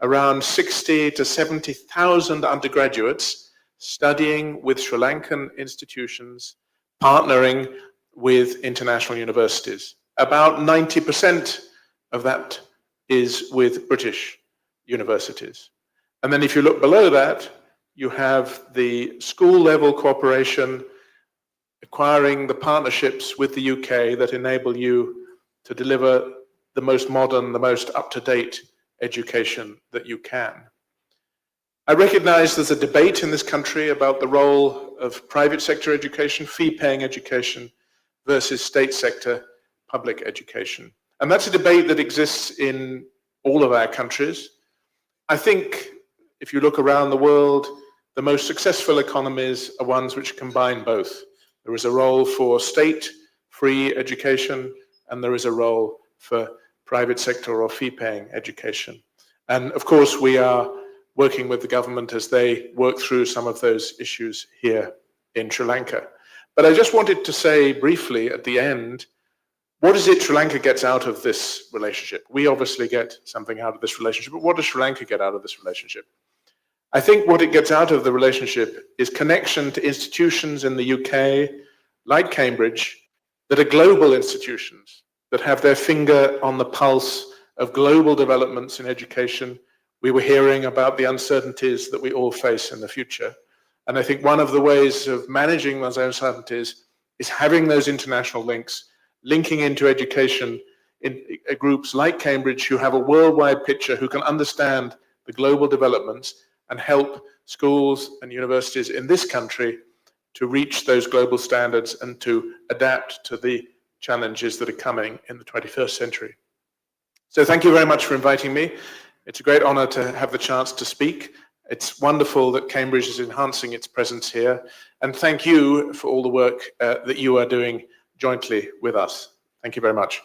around 60 to 70,000 undergraduates studying with Sri Lankan institutions, partnering with international universities. About 90% of that is with British universities. And then if you look below that, you have the school level cooperation, acquiring the partnerships with the UK that enable you to deliver the most modern, the most up-to-date education that you can. I recognize there's a debate in this country about the role of private sector education, fee-paying education, versus state sector public education. And that's a debate that exists in all of our countries. I think if you look around the world, the most successful economies are ones which combine both. There is a role for state-free education, and there is a role for private sector or fee-paying education. And of course, we are working with the government as they work through some of those issues here in Sri Lanka. But I just wanted to say briefly at the end, what is it Sri Lanka gets out of this relationship? We obviously get something out of this relationship, but what does Sri Lanka get out of this relationship? I think what it gets out of the relationship is connection to institutions in the UK, like Cambridge, that are global institutions, that have their finger on the pulse of global developments in education. We were hearing about the uncertainties that we all face in the future. And I think one of the ways of managing those uncertainties is having those international links, linking into education in groups like Cambridge who have a worldwide picture, who can understand the global developments and help schools and universities in this country to reach those global standards and to adapt to the challenges that are coming in the 21st century. So thank you very much for inviting me. It's a great honor to have the chance to speak. It's wonderful that Cambridge is enhancing its presence here. And thank you for all the work that you are doing jointly with us. Thank you very much.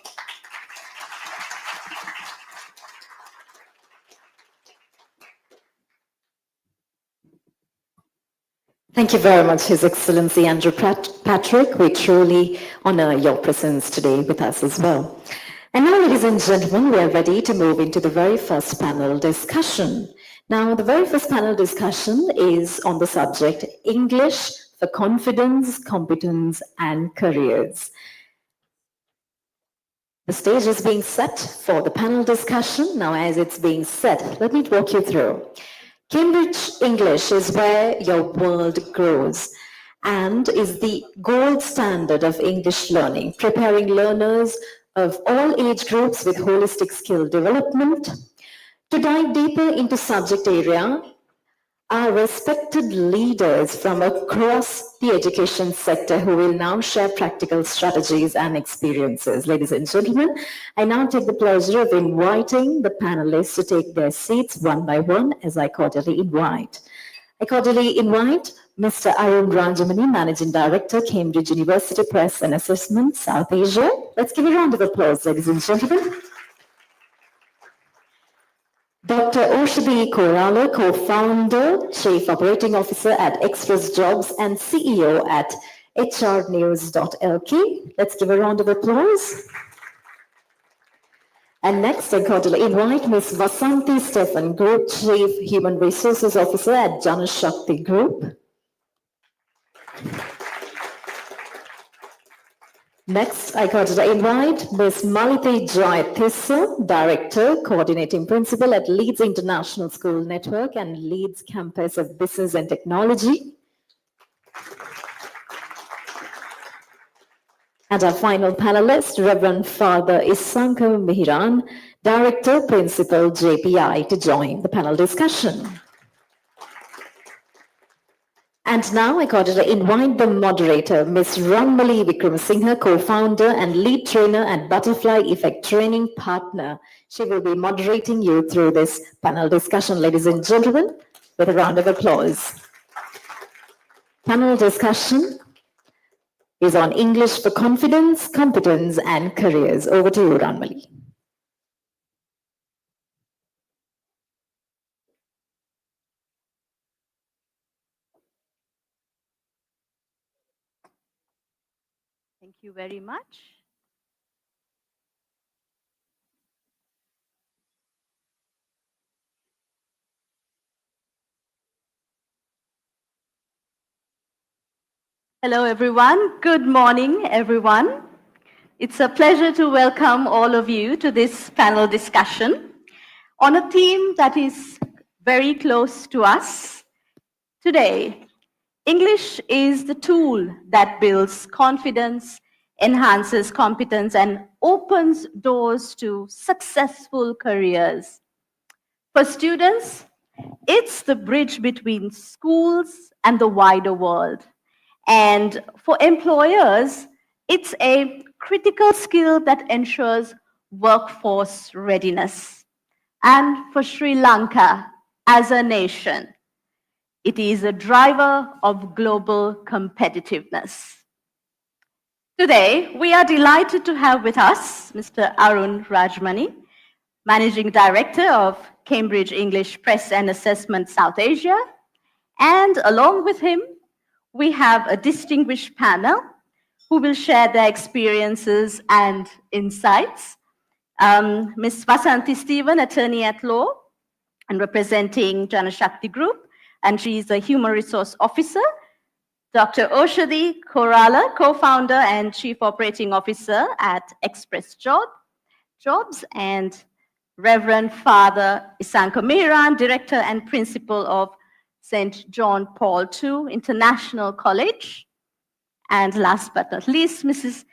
Thank you very much, His Excellency Andrew Patrick. We truly honor your presence today with us as well. And now, ladies and gentlemen, we are ready to move into the very first panel discussion. Now, the very first panel discussion is on the subject English for Confidence, Competence and Careers. The stage is being set for the panel discussion. Now, as it's being set, let me walk you through. Cambridge English is where your world grows and is the gold standard of English learning, preparing learners of all age groups with holistic skill development. To dive deeper into subject area, our respected leaders from across the education sector who will now share practical strategies and experiences. Ladies and gentlemen, I now take the pleasure of inviting the panelists to take their seats one by one as I cordially invite. I cordially invite Mr. Arun Rajamani, Managing Director, Cambridge University Press and Assessment, South Asia. Let's give a round of applause, ladies and gentlemen. Dr. Oshadi Korala, co-founder, Chief Operating Officer at Express Jobs and CEO at hrnews.lk. Let's give a round of applause. And next, I cordially invite Ms. Vasanthi Stephan, Group Chief Human Resources Officer at Janashakti Group. Next, I cordially invite Ms. Malithi Jayathissa, Director, Coordinating Principal at Leeds International School Network and Leeds Campus of Business and Technology. And our final panelist, Reverend Father Isanka Mihiran, Director, Principal, JPI, to join the panel discussion. And now I cordially invite the moderator, Ms. Ranmali Vikramasinghe, co-founder and lead trainer at Butterfly Effect Training Partner. She will be moderating you through this panel discussion, ladies and gentlemen, with a round of applause. Panel discussion is on English for Confidence, Competence and Careers. Over to you, Ranmali. Thank you very much. Hello, everyone. Good morning, everyone. It's a pleasure to welcome all of you to this panel discussion on a theme that is very close to us. Today, English is the tool that builds confidence, enhances competence, and opens doors to successful careers. For students, it's the bridge between schools and the wider world. And for employers, it's a critical skill that ensures workforce readiness. And for Sri Lanka as a nation, it is a driver of global competitiveness. Today, we are delighted to have with us Mr. Arun Rajamani, Managing Director of Cambridge English Press and Assessment South Asia. And along with him, we have a distinguished panel who will share their experiences and insights. Ms. Vasanthi Stephan, attorney at law and representing Janashakti Group, and she is a human resource officer. Dr. Oshadi Korala, co-founder and chief operating officer at Express Jobs, and Reverend Father Isanka Mihiran, director and principal of St. John Paul II International College. And last but not least, Mrs.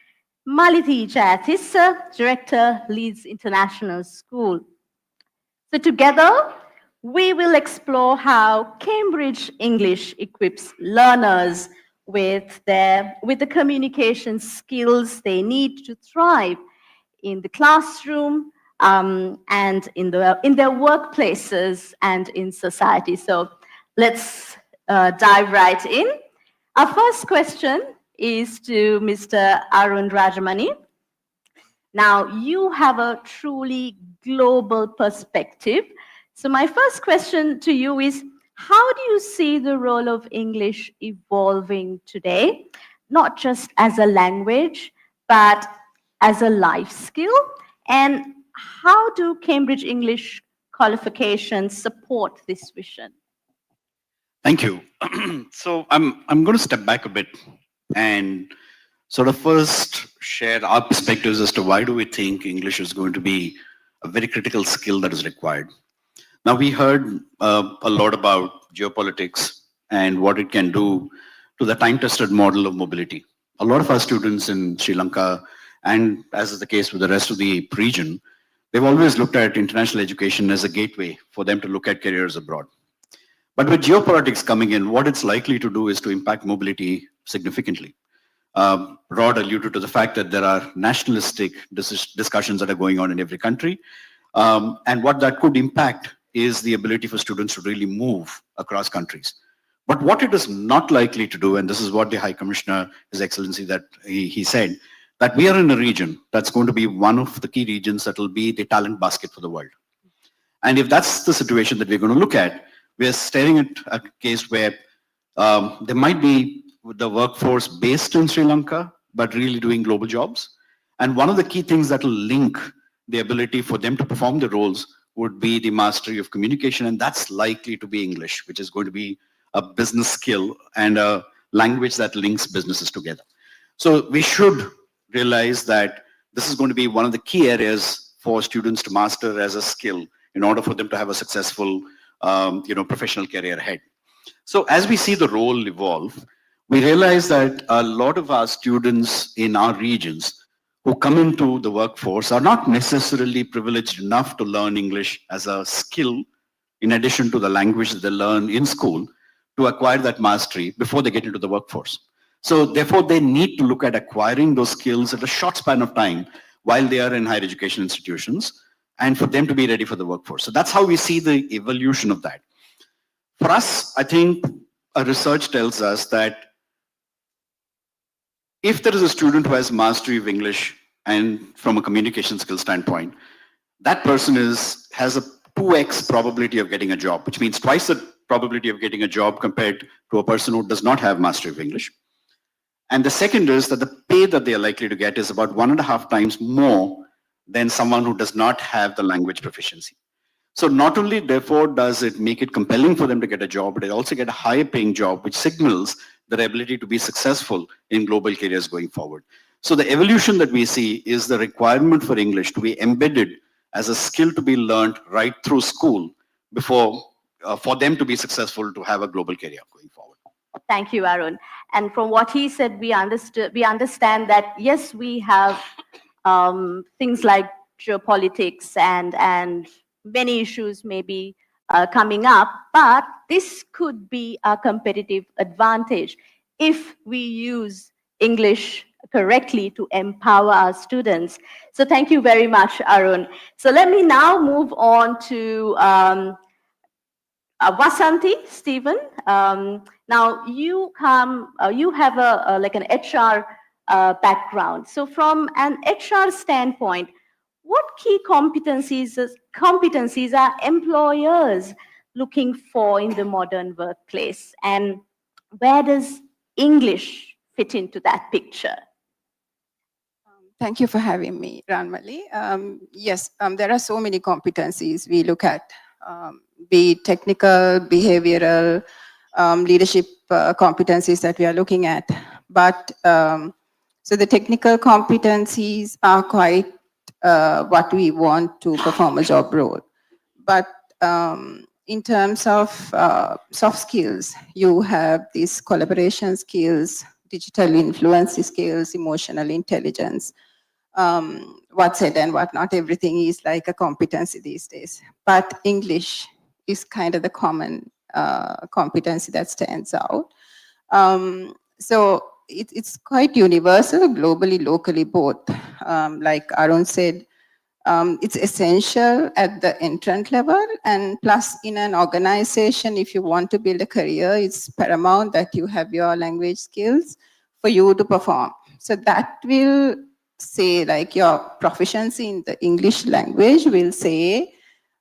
Malithi Jayathissa, director, Leeds International School. So together, we will explore how Cambridge English equips learners with the communication skills they need to thrive in the classroom and in their workplaces and in society. So let's dive right in. Our first question is to Mr. Arun Rajamani. Now, you have a truly global perspective. So my first question to you is, How do you see the role of English evolving today, not just as a language, but as a life skill? And how do Cambridge English qualifications support this vision? Thank you. So I'm going to step back a bit and sort of first share our perspectives as to why do we think English is going to be a very critical skill that is required. Now we heard a lot about geopolitics and what it can do to the time-tested model of mobility. A lot of our students in Sri Lanka, and as is the case with the rest of the region, they've always looked at international education as a gateway for them to look at careers abroad. But with geopolitics coming in, what it's likely to do is to impact mobility significantly. Rod alluded to the fact that there are nationalistic discussions that are going on in every country. And what that could impact is the ability for students to really move across countries. But what it is not likely to do, and this is what the High Commissioner, His Excellency, that he said, that we are in a region that's going to be one of the key regions that will be the talent basket for the world. And if that's the situation that we're going to look at, we're staring at a case where there might be the workforce based in Sri Lanka, but really doing global jobs. And one of the key things that will link the ability for them to perform the roles would be the mastery of communication, and that's likely to be English, which is going to be a business skill and a language that links businesses together. So we should realize that this is going to be one of the key areas for students to master as a skill in order for them to have a successful professional career ahead. So as we see the role evolve, we realize that a lot of our students in our regions who come into the workforce are not necessarily privileged enough to learn English as a skill in addition to the language that they learn in school to acquire that mastery before they get into the workforce. So therefore, they need to look at acquiring those skills at a short span of time while they are in higher education institutions and for them to be ready for the workforce. So that's how we see the evolution of that. For us, I think our research tells us that if there is a student who has mastery of English and from a communication skill standpoint, that person has a 2x probability of getting a job, which means twice the probability of getting a job compared to a person who does not have mastery of English. And the second is that the pay that they are likely to get is about 1.5 times more than someone who does not have the language proficiency. So not only therefore does it make it compelling for them to get a job, but they also get a higher paying job, which signals their ability to be successful in global careers going forward. So the evolution that we see is the requirement for English to be embedded as a skill to be learned right through school before for them to be successful to have a global career going forward. Thank you, Arun. And from what he said, we understand that yes, we have things like geopolitics and many issues may be coming up, but this could be a competitive advantage if we use English correctly to empower our students. So thank you very much, Arun. So let me now move on to Vasanti, Stephen. Now you have an HR background. So from an HR standpoint, what key competencies are employers looking for in the modern workplace, and where does English fit into that picture? Thank you for having me, Ranmali. Yes, there are so many competencies we look at, be it technical, behavioral, leadership competencies that we are looking at. But so the technical competencies are quite what we want to perform a job role. But in terms of soft skills, you have these collaboration skills, digital influence skills, emotional intelligence, what said and what not, everything is like a competency these days. But English is kind of the common competency that stands out. So it's quite universal, globally, locally, both. Like Arun said, it's essential at the entrant level, and plus in an organization, if you want to build a career, it's paramount that you have your language skills for you to perform. So that will say, like, your proficiency in the English language will say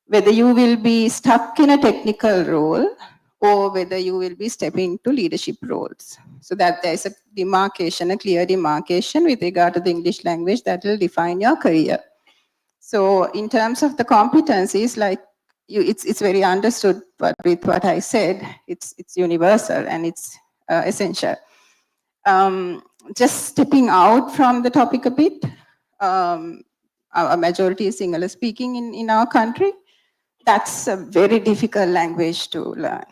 whether you will be stuck in a technical role or whether you will be stepping into leadership roles. So that there's a demarcation, a clear demarcation with regard to the English language that will define your career. So in terms of the competencies, like it's very understood, but with what I said, it's universal and it's essential. Just stepping out from the topic a bit, our majority is Sinhala speaking in our country. That's a very difficult language to learn.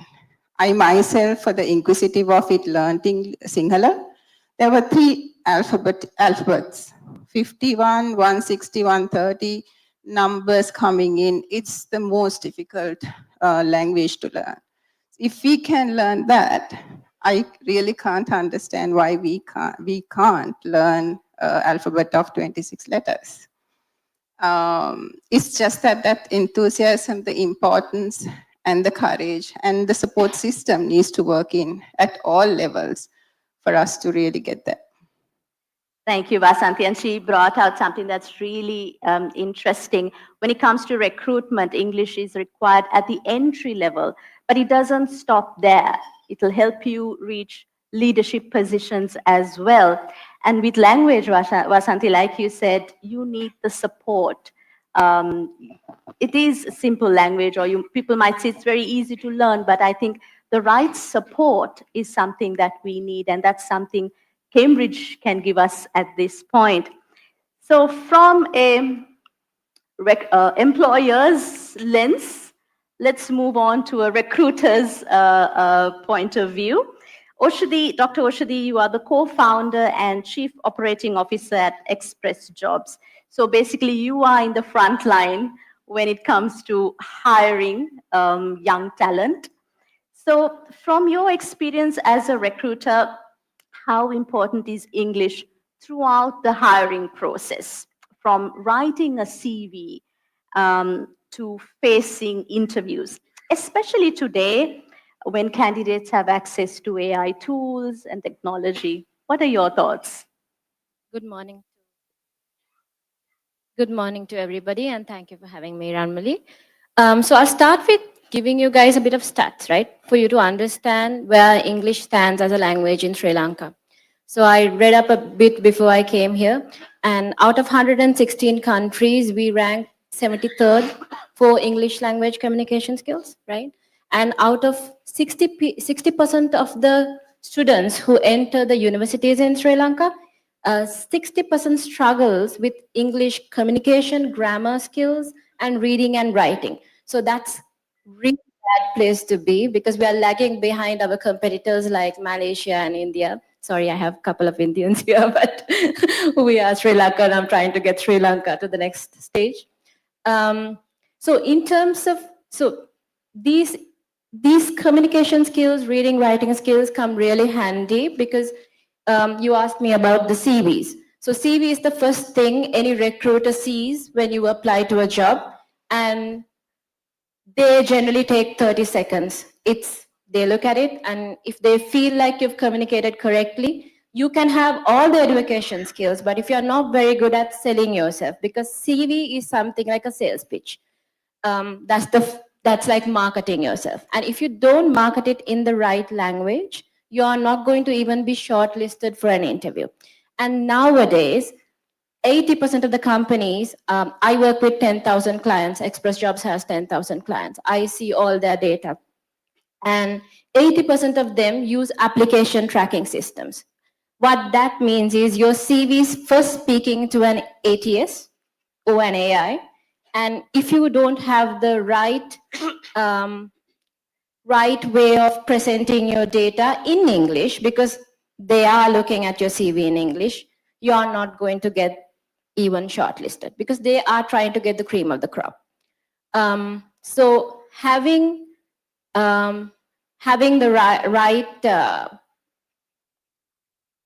I myself, for the inquisitive of it, learned in Sinhala. There were 3 alphabets, 51, 160, 130, numbers coming in. It's the most difficult language to learn. If we can learn that, I really can't understand why we can't learn alphabet of 26 letters. It's just that enthusiasm, the importance, and the courage and the support system needs to work in at all levels for us to really get that. Thank you, Vasanthi. And she brought out something that's really interesting. When it comes to recruitment, English is required at the entry level, but it doesn't stop there. It'll help you reach leadership positions as well. And with language, Vasanthi, like you said, you need the support. It is simple language, or people might say it's very easy to learn, but I think the right support is something that we need, and that's something Cambridge can give us at this point. So from a employer's lens, let's move on to a recruiter's point of view. Dr. Oshadi, you are the co-founder and chief operating officer at Express Jobs. So basically you are in the front line when it comes to hiring young talent. So from your experience as a recruiter, how important is English throughout the hiring process, from writing a CV to facing interviews, especially today when candidates have access to AI tools and technology? What are your thoughts? Good morning. Good morning to everybody, and thank you for having me, Ranmali. So I'll start with giving you guys a bit of stats, right, for you to understand where English stands as a language in Sri Lanka. So I read up a bit before I came here, and out of 116 countries, we ranked 73rd for English language communication skills, right? And out of 60% of the students who enter the universities in Sri Lanka, 60% struggles with English communication, grammar skills, and reading and writing. So that's really bad place to be, because we are lagging behind our competitors like Malaysia and India. Sorry, I have a couple of Indians here, but we are Sri Lanka, and I'm trying to get Sri Lanka to the next stage. So in terms of, these communication skills, reading, writing skills come really handy, because you asked me about the CVs. So CV is the first thing any recruiter sees when you apply to a job, and they generally take 30 seconds. They look at it, and if they feel like you've communicated correctly, you can have all the education skills, but if you're not very good at selling yourself, because CV is something like a sales pitch. That's like marketing yourself. And if you don't market it in the right language, you are not going to even be shortlisted for an interview. And nowadays, 80% of the companies, I work with 10,000 clients, Express Jobs has 10,000 clients. I see all their data. And 80% of them use application tracking systems. What that means is your CV is first speaking to an ATS or an AI. And if you don't have the right way of presenting your data in English, because they are looking at your CV in English, you are not going to get even shortlisted, because they are trying to get the cream of the crop. So having the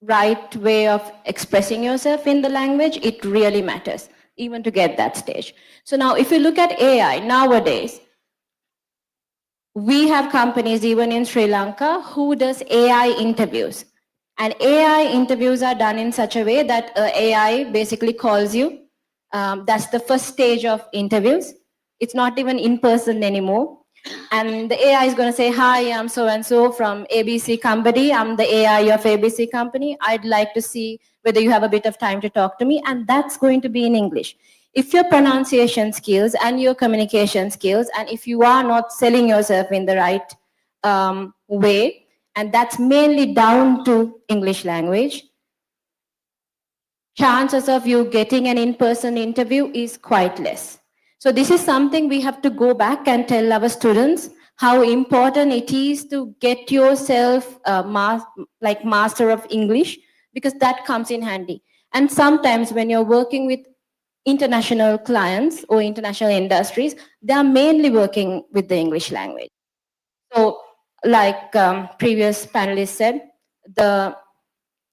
right way of expressing yourself in the language, it really matters, even to get that stage. So now if you look at AI nowadays, we have companies even in Sri Lanka who does AI interviews. And AI interviews are done in such a way that AI basically calls you. That's the first stage of interviews. It's not even in person anymore. And the AI is going to say, hi, I'm so and so from ABC company. I'm the AI of ABC company. I'd like to see whether you have a bit of time to talk to me. And that's going to be in English. If your pronunciation skills and your communication skills, and if you are not selling yourself in the right way, and that's mainly down to English language, chances of you getting an in-person interview is quite less. So this is something we have to go back and tell our students how important it is to get yourself like master of English, because that comes in handy. And sometimes when you're working with international clients or international industries, they are mainly working with the English language. So like previous panelists said,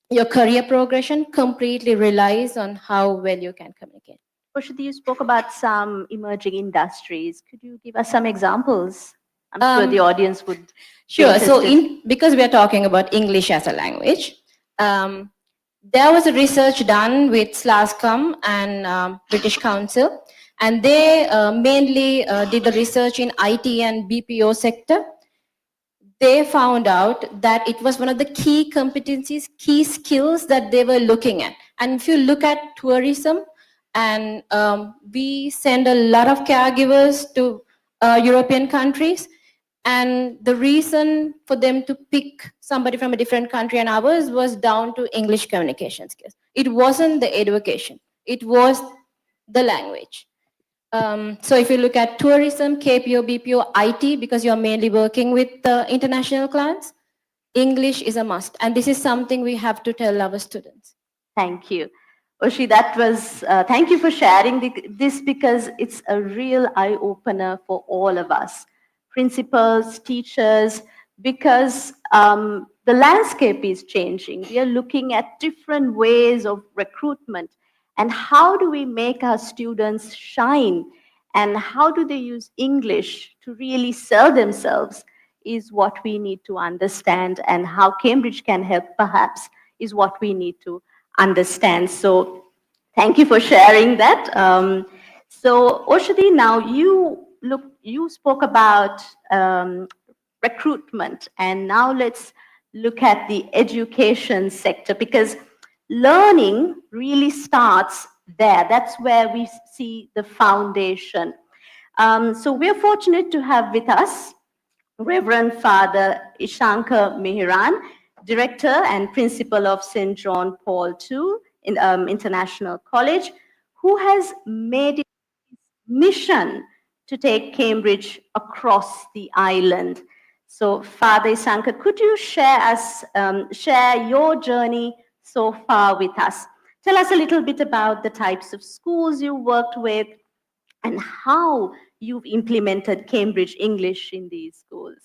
your career progression completely relies on how well you can communicate. Urshadi, you spoke about some emerging industries. Could you give us some examples? I'm sure the audience would be Sure. So interested. because we are talking about English as a language, there was a research done with SLASCOM and British Council, and they mainly did the research in IT and BPO sector. They found out that it was one of the key competencies, key skills that they were looking at. And if you look at tourism, and we send a lot of caregivers to European countries, and the reason for them to pick somebody from a different country and ours was down to English communication skills. It wasn't the education, it was the language. So if you look at tourism, KPO, BPO, IT, because you're mainly working with international clients, English is a must. And this is something we have to tell our students. Thank you. Oshi, that was, thank you for sharing this, because it's a real eye-opener for all of us, principals, teachers, because the landscape is changing. We are looking at different ways of recruitment, and how do we make our students shine, and how do they use English to really sell themselves is what we need to understand, and how Cambridge can help perhaps is what we need to understand. So thank you for sharing that. So Oshadi, now you spoke about recruitment, and now let's look at the education sector, because learning really starts there. That's where we see the foundation. So we're fortunate to have with us Reverend Father Ishankar Mihran, Director and Principal of St. John Paul II International College, who has made it his mission to take Cambridge across the island. So, Father Ishankar, could you share your journey so far with us? Tell us a little bit about the types of schools you worked with and how you've implemented Cambridge English in these schools.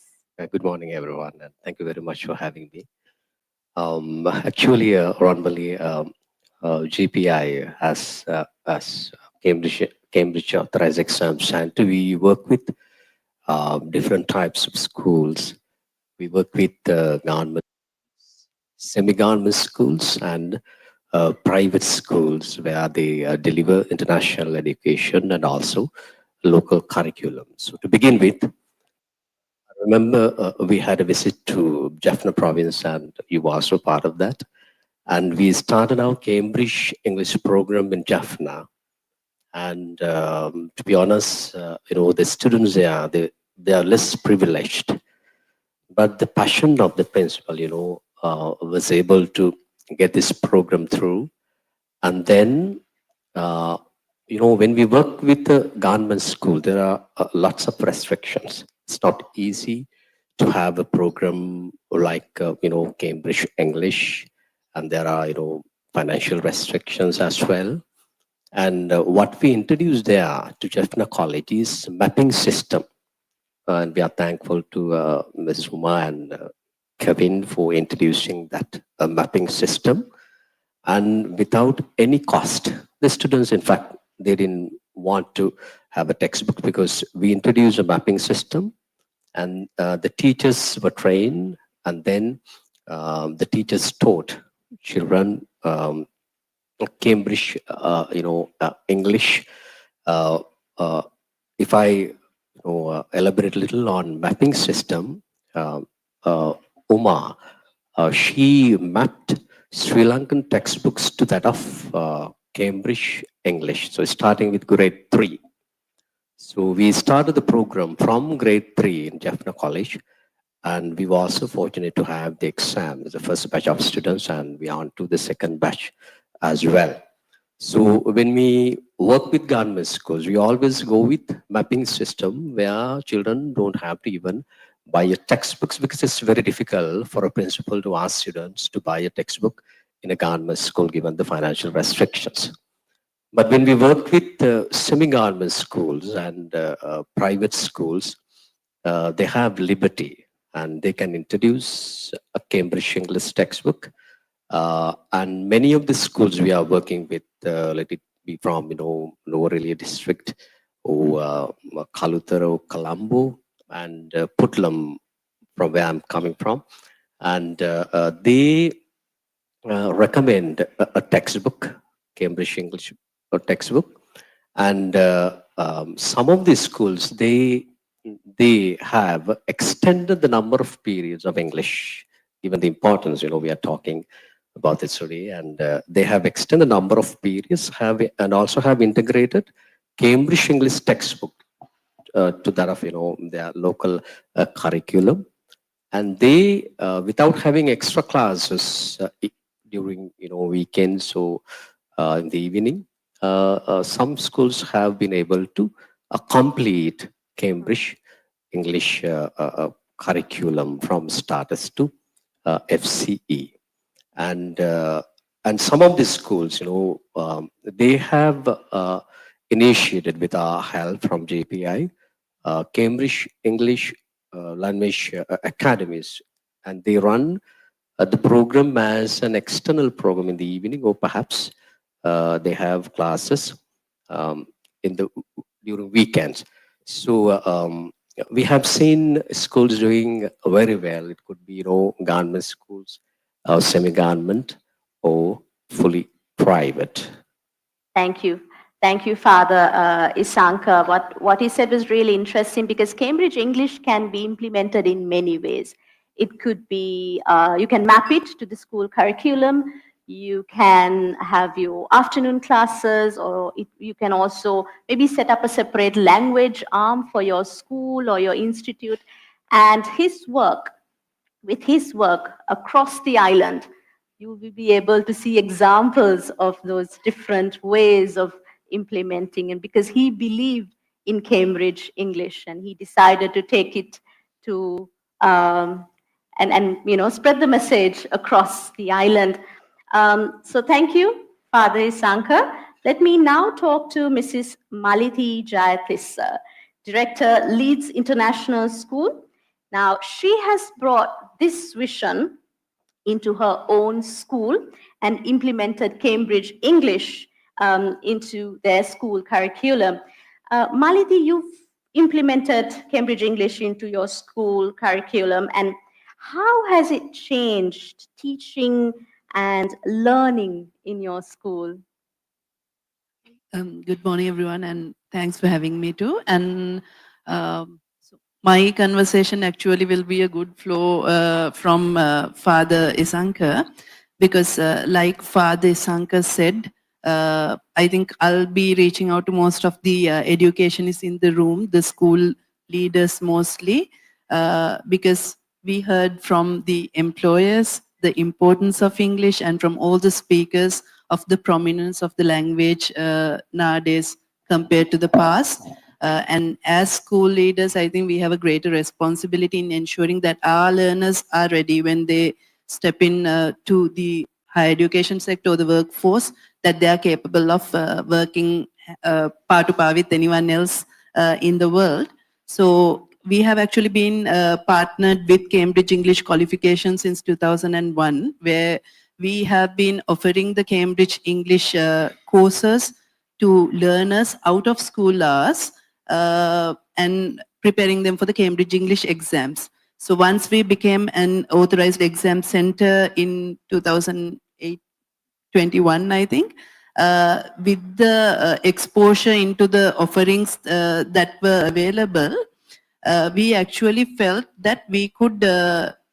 Good morning, everyone, and thank you very much for having me. Actually, normally, GPI as Cambridge Authorized Exam Center, we work with different types of schools. We work with government, semi-government schools, and private schools where they deliver international education and also local curriculum. So to begin with, I remember we had a visit to Jaffna province, and you were also part of that. And we started our Cambridge English program in Jaffna. And to be honest, the students there, they are less privileged. But the passion of the principal, was able to get this program through. And then, when we work with the government school, there are lots of restrictions. It's not easy to have a program like, Cambridge English, and there are, financial restrictions as well. And what we introduced there to Jaffna College is mapping system. And we are thankful to Ms. Uma and Kevin for introducing that mapping system. And without any cost, the students, in fact, they didn't want to have a textbook because we introduced a mapping system, and the teachers were trained, and then the teachers taught children Cambridge, English. If I elaborate a little on mapping system. Uma, she mapped Sri Lankan textbooks to that of Cambridge English. So starting with grade 3. So we started the program from grade 3 in Jaffna College, and we were also fortunate to have the exam, the first batch of students, and we on to the second batch as well. So when we work with government schools, we always go with mapping system where children don't have to even buy a textbooks, because it's very difficult for a principal to ask students to buy a textbook in a government school given the financial restrictions. But when we work with semi-government schools and private schools, they have liberty and they can introduce a Cambridge English textbook. And many of the schools we are working with, let it be from, Novarelia district, or Kalutara, Colombo, and Putlam, from where I'm coming from. And they recommend a textbook, Cambridge English textbook. And some of these schools, they have extended the number of periods of English, given the importance, we are talking about it today. And they have extended the number of periods, and also have integrated Cambridge English textbook to that of, their local curriculum. And they, without having extra classes during, weekends or in the evening, some schools have been able to complete Cambridge English curriculum from starters to FCE. And some of the schools, they have initiated with our help from JPI, Cambridge English language academies, and they run the program as an external program in the evening, or perhaps they have classes during weekends. So we have seen schools doing very well. It could be, government schools, semi-government, or fully private. Thank you. Thank you, Father Isanka. What he said was really interesting, because Cambridge English can be implemented in many ways. It could be, you can map it to the school curriculum. You can have your afternoon classes, or you can also maybe set up a separate language arm for your school or your institute. And with his work across the island, you will be able to see examples of those different ways of implementing it, because he believed in Cambridge English and he decided to take it to and spread the message across the island. So thank you, Father Isanka. Let me now talk to Mrs. Malithi Jayathis, Director, Leeds International School. Now, she has brought this vision into her own school and implemented Cambridge English into their school curriculum. Malithi, you've implemented Cambridge English into your school curriculum, and how has it changed teaching and learning in your school? Good morning, everyone, and thanks for having me too. And so my conversation actually will be a good flow from Father Isanka, because like Father Isanka said, I think I'll be reaching out to most of the educationists in the room, the school leaders mostly, because we heard from the employers the importance of English, and from all the speakers of the prominence of the language nowadays compared to the past. And as school leaders, I think we have a greater responsibility in ensuring that our learners are ready when they step in to the higher education sector or the workforce, that they are capable of working par to par with anyone else in the world. So we have actually been partnered with Cambridge English Qualification since 2001, where we have been offering the Cambridge English courses to learners out of school hours and preparing them for the Cambridge English exams. So once we became an authorized exam center in 2008, 21, I think, with the exposure into the offerings that were available, we actually felt that we could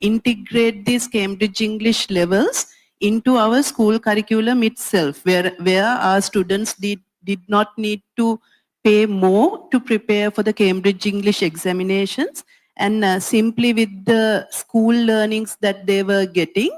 integrate these Cambridge English levels into our school curriculum itself, where our students did not need to pay more to prepare for the Cambridge English examinations, and simply with the school learnings that they were getting,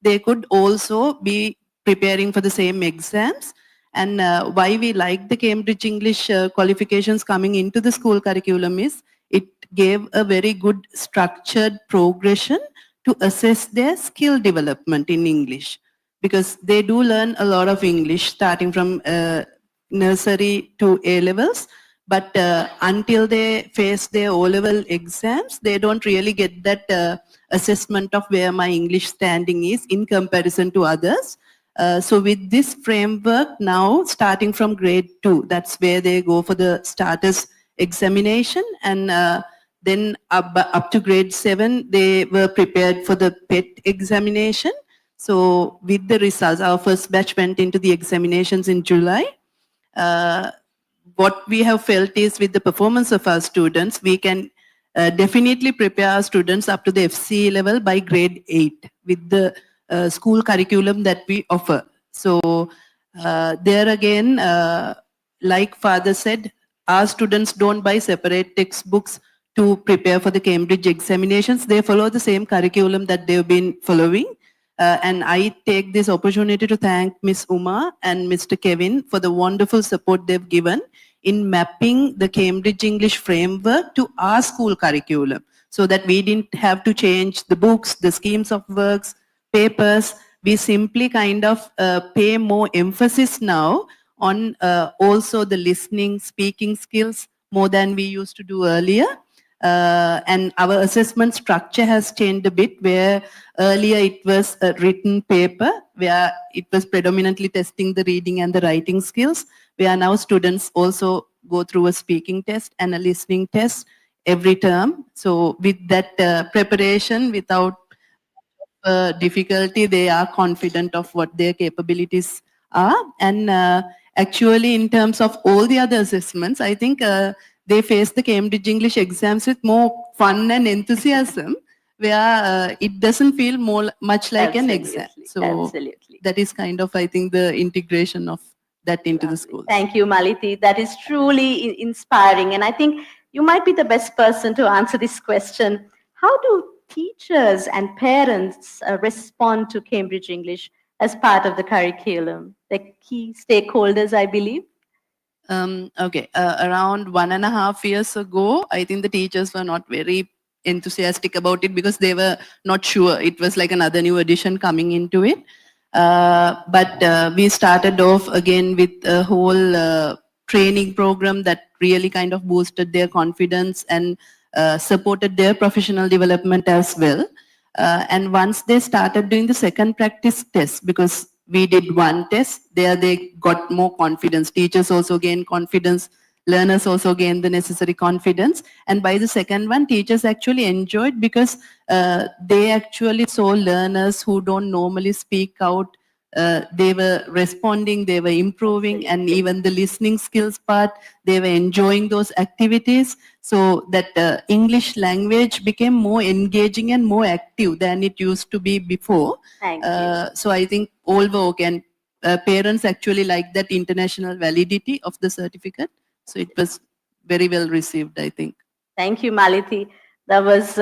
they could also be preparing for the same exams. And why we like the Cambridge English qualifications coming into the school curriculum is it gave a very good structured progression to assess their skill development in English, because they do learn a lot of English starting from nursery to A levels, but until they face their O-level exams, they don't really get that assessment of where my English standing is in comparison to others. So with this framework now, starting from grade 2, that's where they go for the starters examination, and then up to grade 7, they were prepared for the PET examination. So with the results, our first batch went into the examinations in July. What we have felt is with the performance of our students, we can definitely prepare our students up to the FCE level by grade 8 with the school curriculum that we offer. So there again, like Father said, our students don't buy separate textbooks to prepare for the Cambridge examinations. They follow the same curriculum that they've been following. And I take this opportunity to thank Ms. Uma and Mr. Kevin for the wonderful support they've given in mapping the Cambridge English framework to our school curriculum, so that we didn't have to change the books, the schemes of works, papers. We simply kind of pay more emphasis now on also the listening, speaking skills more than we used to do earlier. And our assessment structure has changed a bit, where earlier it was a written paper where it was predominantly testing the reading and the writing skills, where now students also go through a speaking test and a listening test every term. So with that preparation, without difficulty, they are confident of what their capabilities are. And actually, in terms of all the other assessments, I think they face the Cambridge English exams with more fun and enthusiasm, where it doesn't feel much like an exam. So Absolutely. that is kind of, I think, the integration of that into the school. Thank you, Maliti. That is truly inspiring. And I think you might be the best person to answer this question. How do teachers and parents respond to Cambridge English as part of the curriculum? The key stakeholders, I believe. Okay, around 1.5 years ago, I think the teachers were not very enthusiastic about it because they were not sure. It was like another new addition coming into it. But we started off again with a whole training program that really kind of boosted their confidence and supported their professional development as well. And once they started doing the second practice test, because we did one test, there they got more confidence. Teachers also gained confidence. Learners also gained the necessary confidence. And by the second one, teachers actually enjoyed, because they actually saw learners who don't normally speak out. They were responding, they were improving, and even the listening skills part, they were enjoying those activities. So that English language became more engaging and more active than it used to be before. Thank you. So I think all were okay. And parents actually like that international validity of the certificate. So it was very well received, I think. Thank you, Maliti. That was,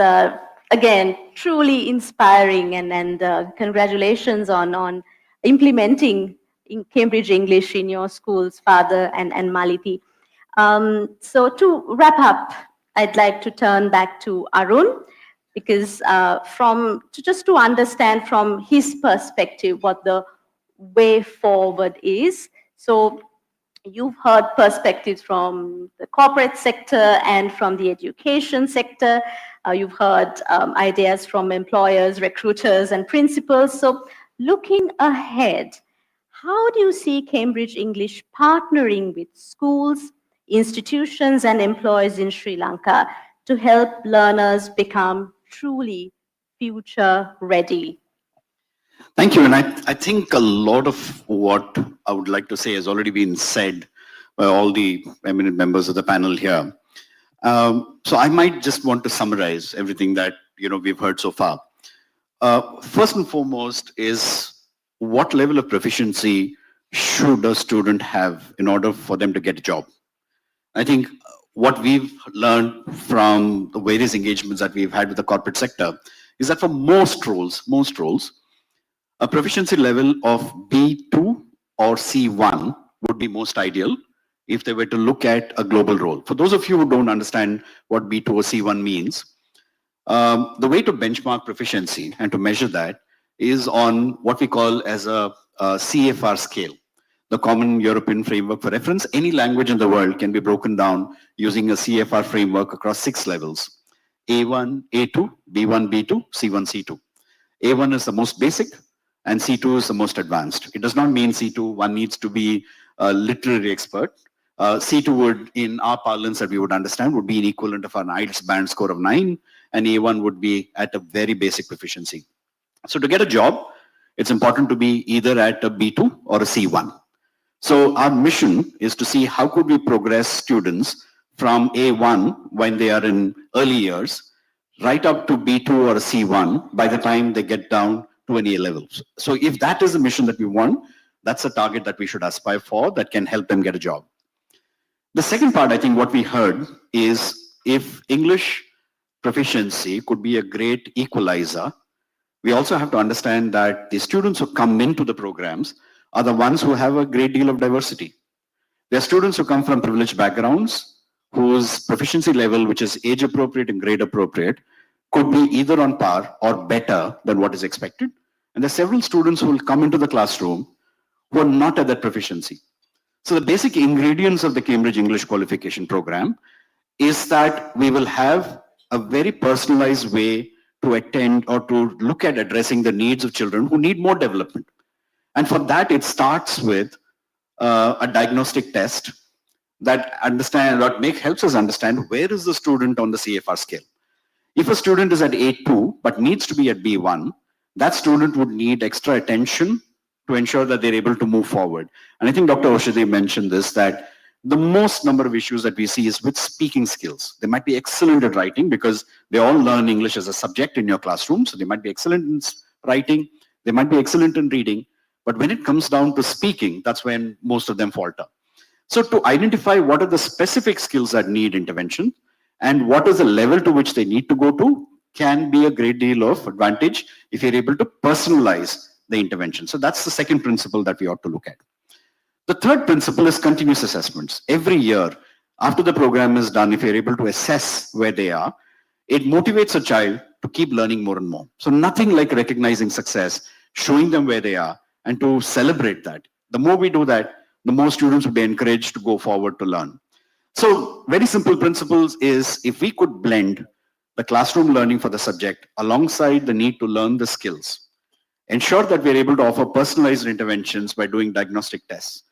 again, truly inspiring, and congratulations on implementing in Cambridge English in your schools, Father and Maliti. So to wrap up, I'd like to turn back to Arun, because just to understand from his perspective what the way forward is. So you've heard perspectives from the corporate sector and from the education sector. You've heard ideas from employers, recruiters, and principals. So looking ahead, how do you see Cambridge English partnering with schools, institutions, and employers in Sri Lanka to help learners become truly future ready? Thank you. And I think a lot of what I would like to say has already been said by all the eminent members of the panel here. So I might just want to summarize everything that we've heard so far. First and foremost is what level of proficiency should a student have in order for them to get a job? I think what we've learned from the various engagements that we've had with the corporate sector is that for most roles, a proficiency level of B2 or C1 would be most ideal if they were to look at a global role. For those of you who don't understand what B2 or C1 means, the way to benchmark proficiency and to measure that is on what we call as a CFR scale, the Common European Framework for Reference. Any language in the world can be broken down using a CFR framework across 6 levels: A1, A2, B1, B2, C1, C2. A1 is the most basic and C2 is the most advanced. It does not mean C2, one needs to be a literary expert. C2 would, in our parlance that we would understand, would be an equivalent of an IELTS band score of 9, and A1 would be at a very basic proficiency. So to get a job, it's important to be either at a B2 or a C1. So our mission is to see how could we progress students from A1 when they are in early years, right up to B2 or a C1 by the time they get down to an A levels. So if that is the mission that we want, that's a target that we should aspire for that can help them get a job. The second part, I think what we heard is if English proficiency could be a great equalizer, we also have to understand that the students who come into the programs are the ones who have a great deal of diversity. There are students who come from privileged backgrounds whose proficiency level, which is age appropriate and grade appropriate, could be either on par or better than what is expected. And there are several students who will come into the classroom who are not at that proficiency. So the basic ingredients of the Cambridge English Qualification Program is that we will have a very personalized way to attend or to look at addressing the needs of children who need more development. And for that, it starts with a diagnostic test that helps us understand where is the student on the CFR scale. If a student is at A2 but needs to be at B1, that student would need extra attention to ensure that they're able to move forward. And I think Dr. Oshade mentioned this, that the most number of issues that we see is with speaking skills. They might be excellent at writing because they all learn English as a subject in your classroom. So they might be excellent in writing, they might be excellent in reading, but when it comes down to speaking, that's when most of them falter. So to identify what are the specific skills that need intervention and what is the level to which they need to go to can be a great deal of advantage if you're able to personalize the intervention. So that's the second principle that we ought to look at. The third principle is continuous assessments. Every year, after the program is done, if you're able to assess where they are, it motivates a child to keep learning more and more. So nothing like recognizing success, showing them where they are, and to celebrate that. The more we do that, the more students will be encouraged to go forward to learn. So very simple principles is if we could blend the classroom learning for the subject alongside the need to learn the skills, ensure that we're able to offer personalized interventions by doing diagnostic tests,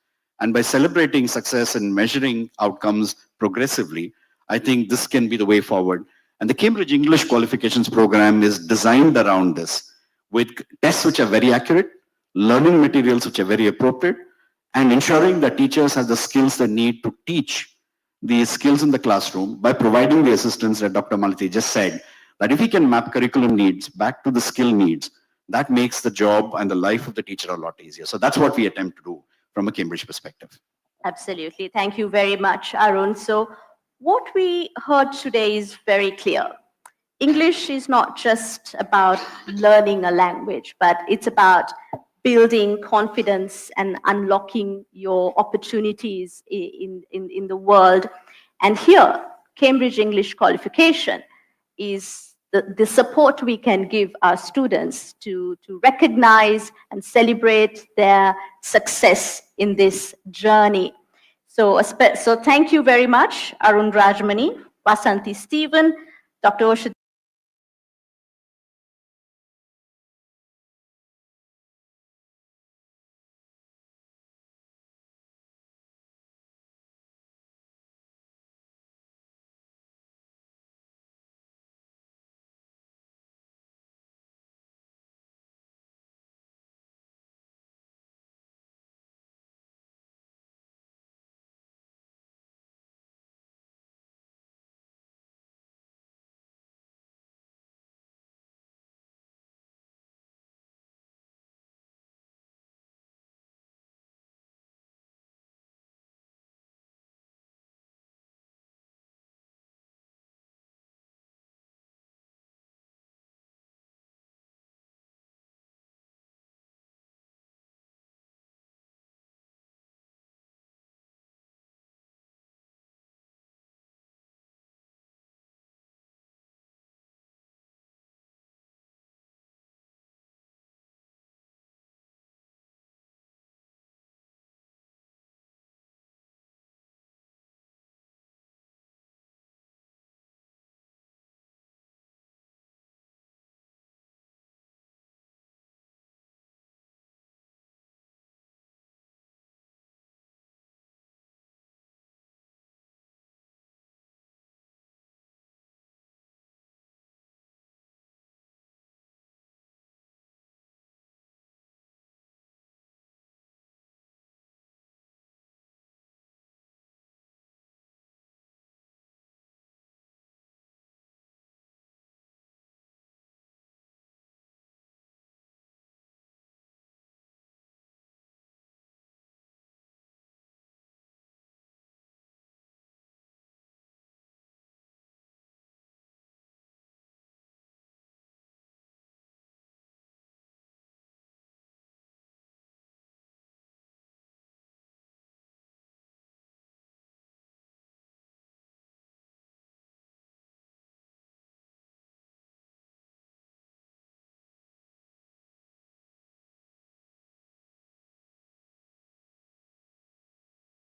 and by celebrating success and measuring outcomes progressively, I think this can be the way forward. And the Cambridge English Qualifications Program is designed around this, with tests which are very accurate, learning materials which are very appropriate, and ensuring that teachers have the skills they need to teach these skills in the classroom by providing the assistance that Dr. Malati just said, that if we can map curriculum needs back to the skill needs, that makes the job and the life of the teacher a lot easier. So that's what we attempt to do from a Cambridge perspective. Absolutely. Thank you very much, Arun. So what we heard today is very clear. English is not just about learning a language, but it's about building confidence and unlocking your opportunities in the world. And here, Cambridge English Qualification is the support we can give our students to recognize and celebrate their success in this journey. So thank you very much, Arun Rajmani, Vasanthi Stephen, Dr. Oshade